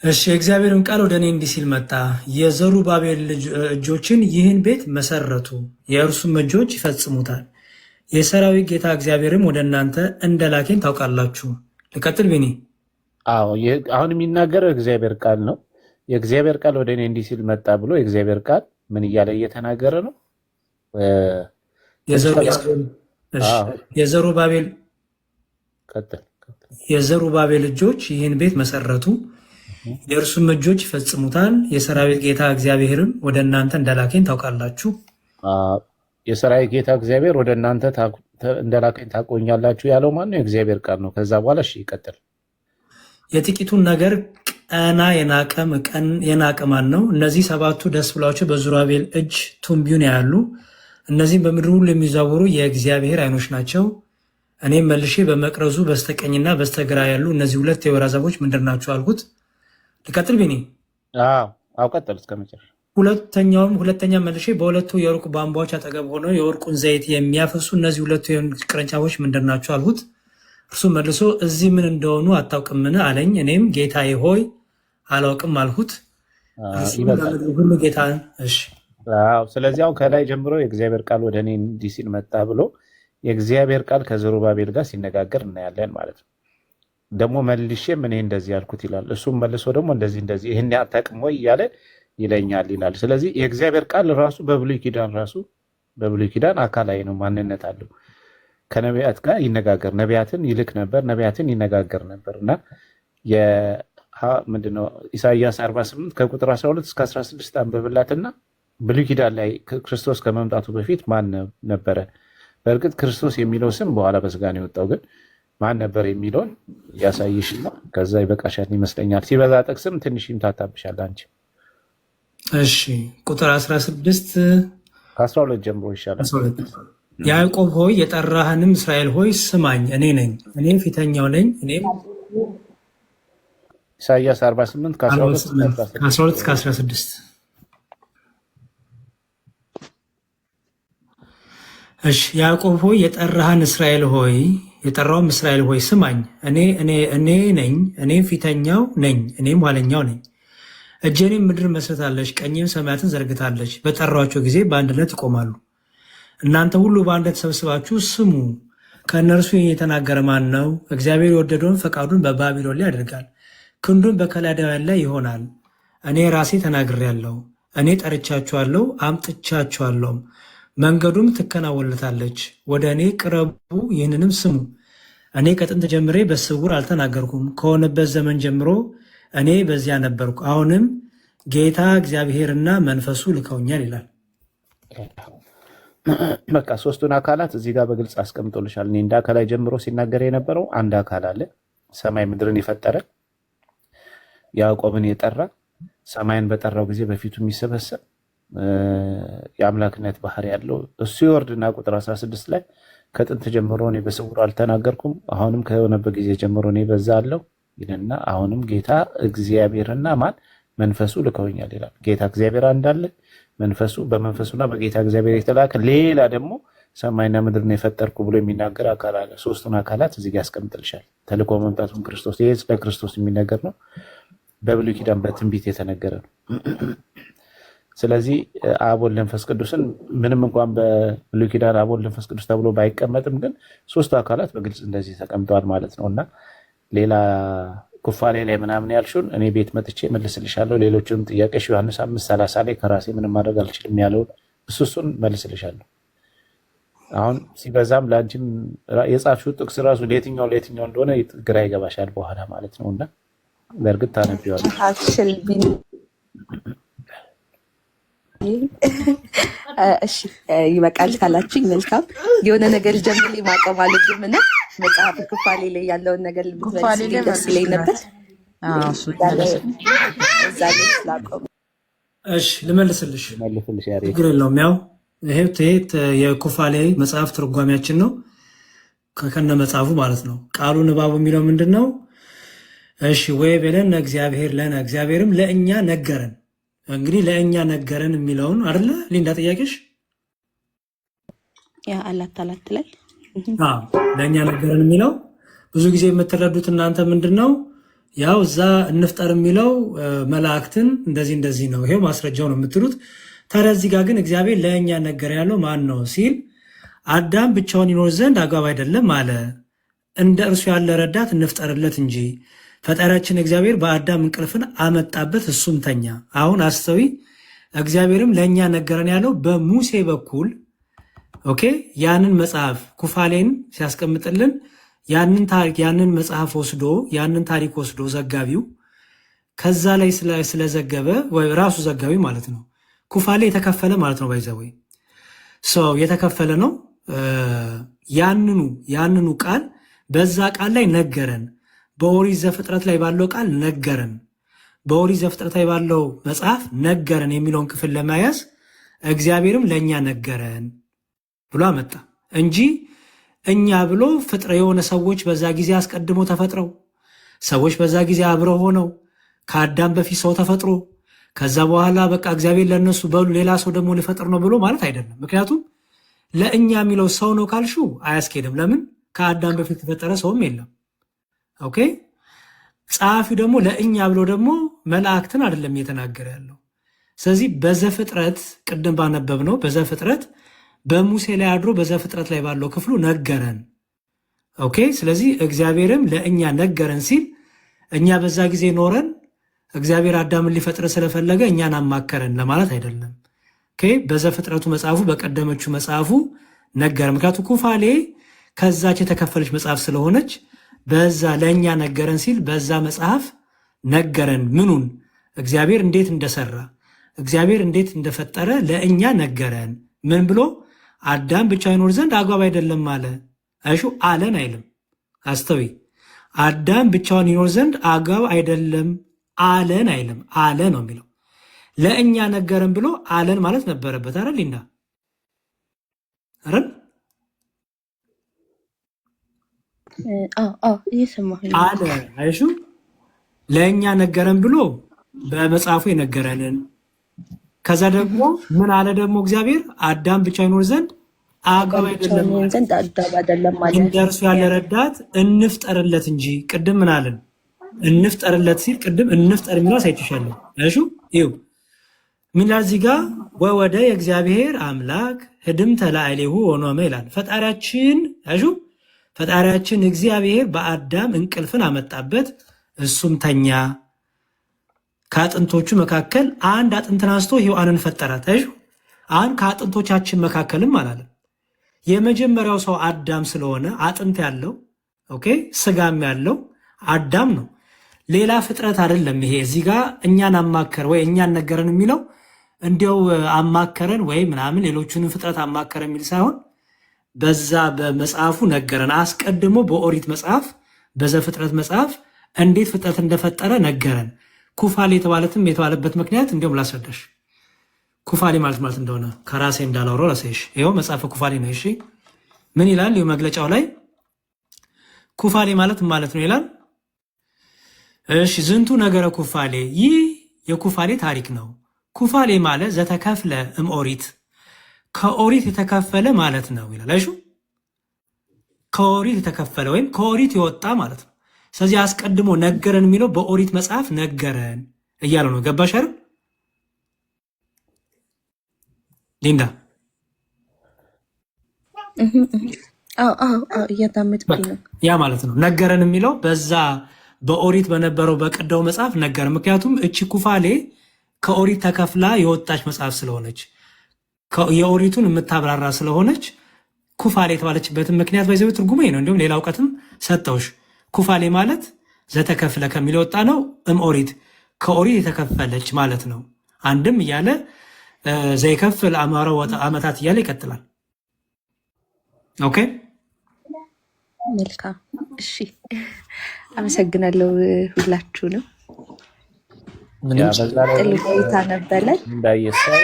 እሺ የእግዚአብሔርን ቃል ወደ እኔ እንዲህ ሲል መጣ። የዘሩባቤል እጆችን ይህን ቤት መሰረቱ፣ የእርሱም እጆች ይፈጽሙታል። የሰራዊት ጌታ እግዚአብሔርም ወደ እናንተ እንደላከኝ ታውቃላችሁ። ልቀጥል ቢኒ? አዎ አሁን የሚናገረው የእግዚአብሔር ቃል ነው። የእግዚአብሔር ቃል ወደ እኔ እንዲህ ሲል መጣ ብሎ የእግዚአብሔር ቃል ምን እያለ እየተናገረ ነው? የዘሩባቤል እጆች ይህን ቤት መሰረቱ፣ የእርሱም እጆች ይፈጽሙታል። የሰራዊት ጌታ እግዚአብሔርም ወደ እናንተ እንደላከኝ ታውቃላችሁ። የሰራዊት ጌታ እግዚአብሔር ወደ እናንተ እንደላከኝ ታውቁኛላችሁ ያለው ማን ነው? የእግዚአብሔር ቃል ነው። ከዛ በኋላ እሺ ይቀጥል። የጥቂቱን ነገር ቀና የናቀ ማን ነው? እነዚህ ሰባቱ ደስ ብሏቸው በዙራቤል እጅ ቱንቢውን ያያሉ። እነዚህም በምድር ሁሉ የሚዛወሩ የእግዚአብሔር ዓይኖች ናቸው። እኔም መልሼ በመቅረዙ በስተቀኝና በስተግራ ያሉ እነዚህ ሁለት የወይራ ዛፎች ምንድን ናቸው አልኩት። ልቀጥል ቢኒ? ቀጥል እስከ መጨረሻ። ሁለተኛ መልሼ በሁለቱ የወርቁ ቧንቧዎች አጠገብ ሆነው የወርቁን ዘይት የሚያፈሱ እነዚህ ሁለቱ ቅርንጫፎች ምንድን ናቸው አልሁት። እርሱ መልሶ እዚህ ምን እንደሆኑ አታውቅምን አለኝ። እኔም ጌታዬ ሆይ አላውቅም አልሁት። ሁሉ ጌታ። እሺ ስለዚህ አሁን ከላይ ጀምሮ የእግዚአብሔር ቃል ወደ እኔ እንዲህ ሲል መጣ ብሎ የእግዚአብሔር ቃል ከዘሩባቤል ጋር ሲነጋገር እናያለን ማለት ነው። ደግሞ መልሼ ምን እንደዚህ ያልኩት ይላል። እሱም መልሶ ደግሞ እንደዚህ ይህን አታውቅም ወይ እያለ ይለኛል ይላል። ስለዚህ የእግዚአብሔር ቃል ራሱ በብሉይ ኪዳን አካላዊ ነው፣ ማንነት አለው። ከነቢያት ጋር ይነጋገር፣ ነቢያትን ይልክ ነበር፣ ነቢያትን ይነጋገር ነበር እና ምንድነው ኢሳይያስ 48 ከቁጥር 12 እስከ 16 አንብብላትና ብሉይ ኪዳን ላይ ክርስቶስ ከመምጣቱ በፊት ማን ነበረ? በእርግጥ ክርስቶስ የሚለው ስም በኋላ በስጋ ነው የወጣው፣ ግን ማን ነበር የሚለውን ያሳይሽና ከዛ ይበቃሻል ይመስለኛል። ሲበዛ ጥቅስም ትንሽ ይምታታብሻል አንቺ። እሺ ቁጥር 16 ከ12 ጀምሮ ይሻላል። ያዕቆብ ሆይ የጠራህንም እስራኤል ሆይ ስማኝ፣ እኔ ነኝ፣ እኔ ፊተኛው ነኝ፣ እኔም ኢሳይያስ 48 ከ12 እስከ 16። እሺ ያዕቆብ ሆይ የጠራህን እስራኤል ሆይ የጠራውም እስራኤል ሆይ ስማኝ፣ እኔ ነኝ፣ እኔም ፊተኛው ነኝ፣ እኔም ኋለኛው ነኝ። እጄንም ምድር መስርታለች፣ ቀኝም ሰማያትን ዘርግታለች። በጠራቸው ጊዜ በአንድነት ይቆማሉ። እናንተ ሁሉ በአንድነት ተሰብስባችሁ ስሙ። ከእነርሱ የተናገረ ማን ነው? እግዚአብሔር የወደደውን ፈቃዱን በባቢሎን ላይ ያደርጋል፣ ክንዱን በከላዳውያን ላይ ይሆናል። እኔ ራሴ ተናግሬያለሁ፣ እኔ ጠርቻችኋለሁ፣ አምጥቻችኋለሁም። መንገዱም ትከናወንለታለች። ወደ እኔ ቅረቡ፣ ይህንንም ስሙ። እኔ ከጥንት ጀምሬ በስውር አልተናገርኩም፣ ከሆነበት ዘመን ጀምሮ እኔ በዚያ ነበርኩ። አሁንም ጌታ እግዚአብሔርና መንፈሱ ልከውኛል ይላል። በቃ ሶስቱን አካላት እዚህ ጋር በግልጽ አስቀምጦልሻል። እኔ እንደ አካላይ ጀምሮ ሲናገር የነበረው አንድ አካል አለ፣ ሰማይ ምድርን የፈጠረ ያዕቆብን የጠራ ሰማይን በጠራው ጊዜ በፊቱ የሚሰበሰብ የአምላክነት ባህሪ ያለው እሱ ይወርድና ቁጥር 16 ላይ ከጥንት ጀምሮ እኔ በስውር አልተናገርኩም፣ አሁንም ከሆነበት ጊዜ ጀምሮ እኔ በዛ አለው ይልና አሁንም ጌታ እግዚአብሔርና ማን መንፈሱ ልከውኛል ይላል። ጌታ እግዚአብሔር እንዳለ መንፈሱ በመንፈሱና በጌታ እግዚአብሔር የተላከ ሌላ ደግሞ ሰማይና ምድርን የፈጠርኩ ብሎ የሚናገር አካል አለ። ሶስቱን አካላት እዚህ ጋር ያስቀምጥልሻል። ተልኮ መምጣቱን ክርስቶስ ይሄ ስለ ክርስቶስ የሚነገር ነው። በብሉይ ኪዳን በትንቢት የተነገረ ነው። ስለዚህ አብ ወልድ መንፈስ ቅዱስን ምንም እንኳን በብሉይ ኪዳን አብ ወልድ መንፈስ ቅዱስ ተብሎ ባይቀመጥም ግን ሶስቱ አካላት በግልጽ እንደዚህ ተቀምጠዋል ማለት ነው እና ሌላ ኩፋሌ ላይ ምናምን ያልሽውን እኔ ቤት መጥቼ መልስልሻለሁ። ሌሎችንም ጥያቄሽ ዮሐንስ 5:30 ላይ ከራሴ ምንም ማድረግ አልችልም ያለውን እሱን መልስልሻለሁ። አሁን ሲበዛም ለአንቺም የጻፍሽው ጥቅስ ራሱ ለየትኛው እንደሆነ ግራ ይገባሻል በኋላ ማለት ነው እና በእርግጥ ታነቢዋለሽ። እሺ ይበቃል ካላችሁኝ መልካም። የሆነ ነገር ጀምሪ ማቆም አልችልም እና መጽሐፍ ኩፋሌ ላይ ያለውን ነገር ልትመልስልኝ ደስ ይለኝ ነበር። እሺ ልመልስልሽ። ችግር የለውም። ያው ይሄ የኩፋሌ መጽሐፍ ትርጓሜያችን ነው ከነ መጽሐፉ ማለት ነው። ቃሉ ንባቡ የሚለው ምንድን ነው? እሺ ወይ በለን እግዚአብሔር ለነ እግዚአብሔርም ለእኛ ነገረን። እንግዲህ ለእኛ ነገረን የሚለውን አይደለ ሊንዳ ጥያቄሽ? ያ አላት ላይ ለእኛ ነገረን የሚለው ብዙ ጊዜ የምትረዱት እናንተ ምንድን ነው? ያው እዛ እንፍጠር የሚለው መላእክትን እንደዚህ ነው፣ ይሄው ማስረጃው ነው የምትሉት። ታዲያ እዚህ ጋር ግን እግዚአብሔር ለእኛ ነገር ያለው ማን ነው ሲል አዳም ብቻውን ይኖር ዘንድ አግባብ አይደለም አለ፣ እንደ እርሱ ያለ ረዳት እንፍጠርለት እንጂ። ፈጣሪያችን እግዚአብሔር በአዳም እንቅልፍን አመጣበት፣ እሱም ተኛ። አሁን አስተዊ እግዚአብሔርም ለእኛ ነገረን ያለው በሙሴ በኩል ኦኬ። ያንን መጽሐፍ ኩፋሌን ሲያስቀምጥልን ያንን መጽሐፍ ወስዶ ያንን ታሪክ ወስዶ ዘጋቢው ከዛ ላይ ስለዘገበ ወይ ራሱ ዘጋቢ ማለት ነው። ኩፋሌ የተከፈለ ማለት ነው። ባይዘወይ ሰው የተከፈለ ነው። ያንኑ ቃል በዛ ቃል ላይ ነገረን። በኦሪት ዘፍጥረት ላይ ባለው ቃል ነገረን፣ በኦሪት ዘፍጥረት ላይ ባለው መጽሐፍ ነገረን የሚለውን ክፍል ለመያዝ እግዚአብሔርም ለእኛ ነገረን ብሎ አመጣ እንጂ እኛ ብሎ የሆነ ሰዎች በዛ ጊዜ አስቀድሞ ተፈጥረው ሰዎች በዛ ጊዜ አብረው ሆነው ከአዳም በፊት ሰው ተፈጥሮ ከዛ በኋላ በቃ እግዚአብሔር ለነሱ በሉ ሌላ ሰው ደግሞ ሊፈጥር ነው ብሎ ማለት አይደለም። ምክንያቱም ለእኛ የሚለው ሰው ነው ካልሽው አያስኬድም። ለምን? ከአዳም በፊት የተፈጠረ ሰውም የለም። ኦኬ። ጸሐፊው ደግሞ ለእኛ ብሎ ደግሞ መላእክትን አይደለም እየተናገረ ያለው። ስለዚህ በዘፍጥረት ቅድም ባነበብ ነው በዘፍጥረት በሙሴ ላይ አድሮ በዘፍጥረት ላይ ባለው ክፍሉ ነገረን። ኦኬ። ስለዚህ እግዚአብሔርም ለእኛ ነገረን ሲል እኛ በዛ ጊዜ ኖረን እግዚአብሔር አዳምን ሊፈጥር ስለፈለገ እኛን አማከረን ለማለት አይደለም። ኦኬ። በዘፍጥረቱ መጽሐፉ በቀደመችው መጽሐፉ ነገረን። ምክንያቱ ኩፋሌ ከዛች የተከፈለች መጽሐፍ ስለሆነች በዛ ለእኛ ነገረን ሲል በዛ መጽሐፍ ነገረን። ምኑን? እግዚአብሔር እንዴት እንደሰራ እግዚአብሔር እንዴት እንደፈጠረ ለእኛ ነገረን። ምን ብሎ? አዳም ብቻ ይኖር ዘንድ አግባብ አይደለም አለ። አይሹ አለን አይልም። አስተዊ አዳም ብቻውን ይኖር ዘንድ አግባብ አይደለም አለን አይልም። አለ ነው የሚለው። ለእኛ ነገረን ብሎ አለን ማለት ነበረበት። አረ ሊና አረን እየሰማሁኝ አለ አይሹ ለእኛ ነገረን ብሎ በመጽሐፉ የነገረንን ከዛ ደግሞ ምን አለ ደግሞ እግዚአብሔር አዳም ብቻ ይኖር ዘንድ አገባ አይደለም ዘንድ አዳም አይደለም ማለት እንደርሱ ያለ ረዳት እንፍጠርለት እንጂ ቅድም ምን አለን እንፍጠርለት ሲል ቅድም እንፍጠር የሚለው ሳይትሻለሁ አይሹ ይው ምን እዚህ ጋር ወወደ የእግዚአብሔር አምላክ ህድም ተላዕሌሁ ወኖመ ይላል ፈጣሪያችን አይሹ ፈጣሪያችን እግዚአብሔር በአዳም እንቅልፍን አመጣበት እሱም ተኛ ከአጥንቶቹ መካከል አንድ አጥንትን አንስቶ ሔዋንን ፈጠራት አይሹ አሁን ከአጥንቶቻችን መካከልም አላለም የመጀመሪያው ሰው አዳም ስለሆነ አጥንት ያለው ኦኬ ስጋም ያለው አዳም ነው ሌላ ፍጥረት አይደለም ይሄ እዚህ ጋር እኛን አማከረ ወይ እኛን ነገረን የሚለው እንዲያው አማከረን ወይ ምናምን ሌሎቹንም ፍጥረት አማከረ የሚል ሳይሆን በዛ በመጽሐፉ ነገረን አስቀድሞ በኦሪት መጽሐፍ በዘፍጥረት መጽሐፍ እንዴት ፍጥረት እንደፈጠረ ነገረን ኩፋሌ የተባለበት ምክንያት እንዲያውም ላስረዳሽ ኩፋሌ ማለት እንደሆነ ከራሴ እንዳላወራው ራሴሽ ይሄው መጽሐፈ ኩፋሌ ነው እሺ ምን ይላል ይሄው መግለጫው ላይ ኩፋሌ ማለት ነው ይላል እሺ ዝንቱ ነገረ ኩፋሌ ይህ የኩፋሌ ታሪክ ነው ኩፋሌ ማለት ዘተከፍለ እምኦሪት ከኦሪት የተከፈለ ማለት ነው ይላል አይሹ ከኦሪት የተከፈለ ወይም ከኦሪት የወጣ ማለት ነው ስለዚህ አስቀድሞ ነገረን የሚለው በኦሪት መጽሐፍ ነገረን እያለው ነው ገባሽ አይደል ሊንዳ እያዳመጥኩኝ ነው ያ ማለት ነው ነገረን የሚለው በዛ በኦሪት በነበረው በቀዳው መጽሐፍ ነገረን ምክንያቱም እቺ ኩፋሌ ከኦሪት ተከፍላ የወጣች መጽሐፍ ስለሆነች የኦሪቱን የምታብራራ ስለሆነች ኩፋሌ የተባለችበትን ምክንያት በዚህ ትርጉሜ ነው እንዲሁም ሌላ እውቀትም ሰጠውሽ ኩፋሌ ማለት ዘተከፍለ ከሚለው ወጣ ነው ኦሪት ከኦሪት የተከፈለች ማለት ነው አንድም እያለ ዘይከፍል አማራ ወጣ አመታት እያለ ይቀጥላል ኦኬ መልካም እሺ አመሰግናለሁ ሁላችሁንም ጥልቆይታ ነበረን እንዳየሰው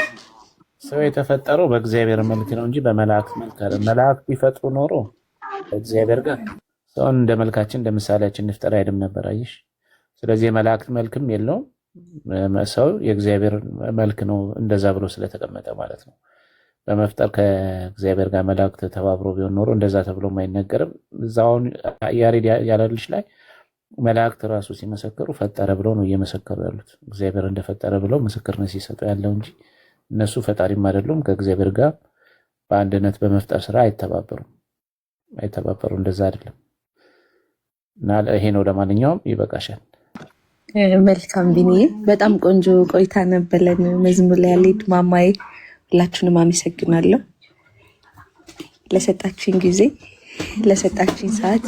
ሰው የተፈጠረው በእግዚአብሔር መልክ ነው እንጂ በመላእክት መልክ አይደለም መላእክት ቢፈጥሩ ኖሮ እግዚአብሔር ጋር ሰውን እንደ መልካችን እንደ ምሳሌያችን እንፍጠር አይደለም ነበር አይሽ ስለዚህ የመላእክት መልክም የለውም ሰው የእግዚአብሔር መልክ ነው እንደዛ ብሎ ስለተቀመጠ ማለት ነው በመፍጠር ከእግዚአብሔር ጋር መላእክት ተባብሮ ቢሆን ኖሮ እንደዛ ተብሎ ማይነገርም እዛውን ያሬድ ያለልሽ ላይ መላእክት ራሱ ሲመሰክሩ ፈጠረ ብለው ነው እየመሰከሩ ያሉት እግዚአብሔር እንደፈጠረ ብለው ምስክርነት ሲሰጡ ያለው እንጂ እነሱ ፈጣሪም አይደሉም ከእግዚአብሔር ጋር በአንድነት በመፍጠር ስራ አይተባበሩም እንደዛ አይደለም እና ይሄ ነው ለማንኛውም ይበቃሻል መልካም ቢኒ በጣም ቆንጆ ቆይታ ነበረን መዝሙር ላይ ያለድ ማማዬ ሁላችሁንም አመሰግናለሁ ለሰጣችሁኝ ጊዜ ለሰጣችሁኝ ሰዓት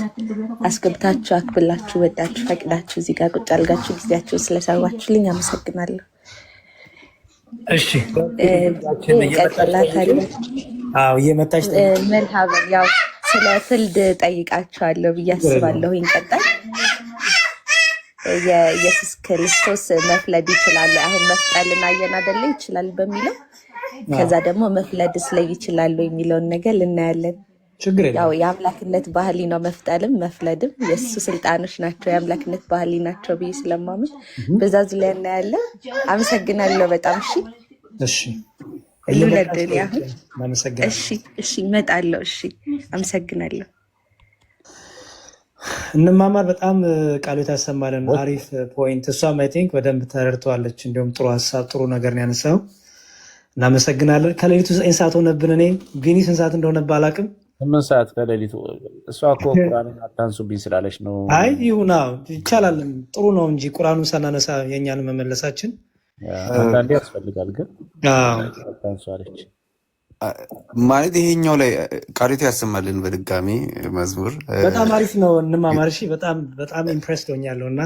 አስገብታችሁ አክብላችሁ ወጣችሁ ፈቅዳችሁ እዚህ ጋር ቁጭ አልጋችሁ ጊዜያችሁን ስለሰዋችሁልኝ አመሰግናለሁ እሺ እየመጣች መልካም ያው ስለ ፍልድ ጠይቃችኋለሁ ብዬ አስባለሁ ይንቀጣል የኢየሱስ ክርስቶስ መፍለድ ይችላል አሁን መፍጠልና አየናደለ ይችላል በሚለው ከዛ ደግሞ መፍለድስ ላይ ይችላል የሚለውን ነገር ልናያለን ያው የአምላክነት ባህሊ ነው መፍጠልም መፍለድም የሱ ስልጣኖች ናቸው የአምላክነት ባህሊ ናቸው ብዬ ስለማምን በዛ ዙሪያ እናያለን አመሰግናለሁ በጣም እሺ ልውለድን ያሁን እሺ እመጣለሁ እሺ አመሰግናለሁ እንማማር በጣም ቃሉ ታሰማለን አሪፍ ፖይንት እሷም አይ ቲንክ በደንብ ተረድተዋለች እንዲሁም ጥሩ ሀሳብ ጥሩ ነገር ነው ያነሳው እናመሰግናለን ከሌሊቱ 9 ሰዓት ሆነብን እኔ ቢኒ ስንት ሰዓት እንደሆነ ባላቅም 8 ሰዓት ከሌሊቱ እሷ እኮ ቁርአንን አታንሱብኝ ስላለች ነው አይ ይሁና ይቻላል ጥሩ ነው እንጂ ቁርአኑን ሳናነሳ የኛን መመለሳችን አንዳንዴ ያስፈልጋል ግን አታንሷለች ማለት ይሄኛው ላይ ቃሪቱ ያሰማልን በድጋሚ መዝሙር በጣም አሪፍ ነው እንማማር እሺ በጣም ኢምፕሬስድ ሆኛለሁ እና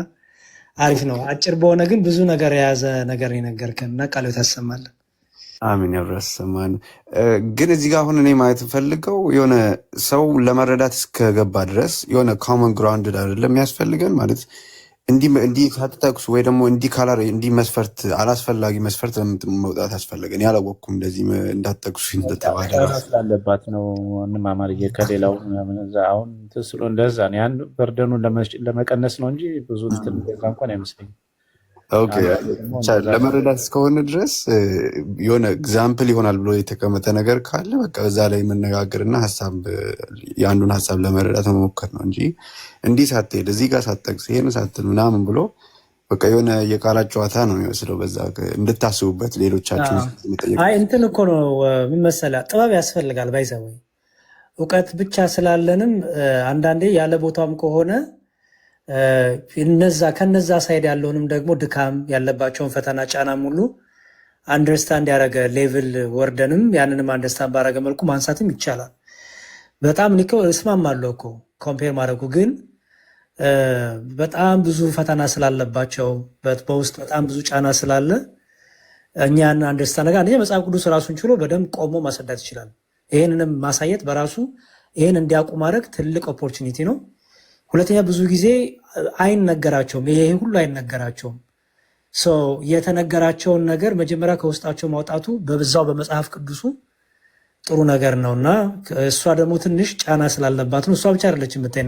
አሪፍ ነው አጭር በሆነ ግን ብዙ ነገር የያዘ ነገር የነገርከን እና ቃሪቱ ያሰማልን አሚን ያብራሰማን ግን እዚህ ጋር አሁን እኔ ማለት ፈልገው የሆነ ሰው ለመረዳት እስከገባ ድረስ የሆነ ኮመን ግራውንድ አይደለም የሚያስፈልገን ማለት እንዲህ ሳትጠቅሱ ወይ ደግሞ እንዲህ ካላር እንዲህ መስፈርት አላስፈላጊ መስፈርት መውጣት አስፈለገ? እኔ አላወቅኩም። እንደዚህ እንዳትጠቅሱ እንደተባለ ጫና ስላለባት ነው። ማማርዬ ከሌላው አሁን ትስሎ እንደዛ ነው። ያን በርደኑን ለመቀነስ ነው እንጂ ብዙ እንትን እንደዛ እንኳን አይመስለኝም። ለመረዳት እስከሆነ ድረስ የሆነ ኤግዛምፕል ይሆናል ብሎ የተቀመጠ ነገር ካለ በቃ በዛ ላይ መነጋገርና የአንዱን ሀሳብ ለመረዳት መሞከር ነው እንጂ እንዲህ ሳትሄድ እዚህ ጋር ሳትጠቅስ ይሄን ሳትል ምናምን ብሎ በቃ የሆነ የቃላት ጨዋታ ነው የሚመስለው። በዛ እንድታስቡበት ሌሎቻችሁ እንትን እኮ ነው ምን መሰለህ፣ ጥበብ ያስፈልጋል። ባይዘወይ እውቀት ብቻ ስላለንም አንዳንዴ ያለ ቦታም ከሆነ ከነዛ ሳይድ ያለውንም ደግሞ ድካም ያለባቸውን ፈተና ጫናም ሁሉ አንደርስታንድ ያደረገ ሌቭል ወርደንም ያንንም አንደርስታንድ ባደረገ መልኩ ማንሳትም ይቻላል። በጣም ኒኮ እስማማለሁ እኮ ኮምፔር ማድረጉ ግን በጣም ብዙ ፈተና ስላለባቸው በውስጥ በጣም ብዙ ጫና ስላለ እኛን አንደርስታንድ ጋር መጽሐፍ ቅዱስ ራሱን ችሎ በደንብ ቆሞ ማስረዳት ይችላል። ይህንንም ማሳየት በራሱ ይህን እንዲያውቁ ማድረግ ትልቅ ኦፖርቹኒቲ ነው። ሁለተኛ ብዙ ጊዜ አይነገራቸውም። ይሄ ሁሉ አይነገራቸውም። የተነገራቸውን ነገር መጀመሪያ ከውስጣቸው ማውጣቱ በዛው በመጽሐፍ ቅዱሱ ጥሩ ነገር ነውና እሷ ደግሞ ትንሽ ጫና ስላለባት ነው። እሷ ብቻ አይደለች የምታይ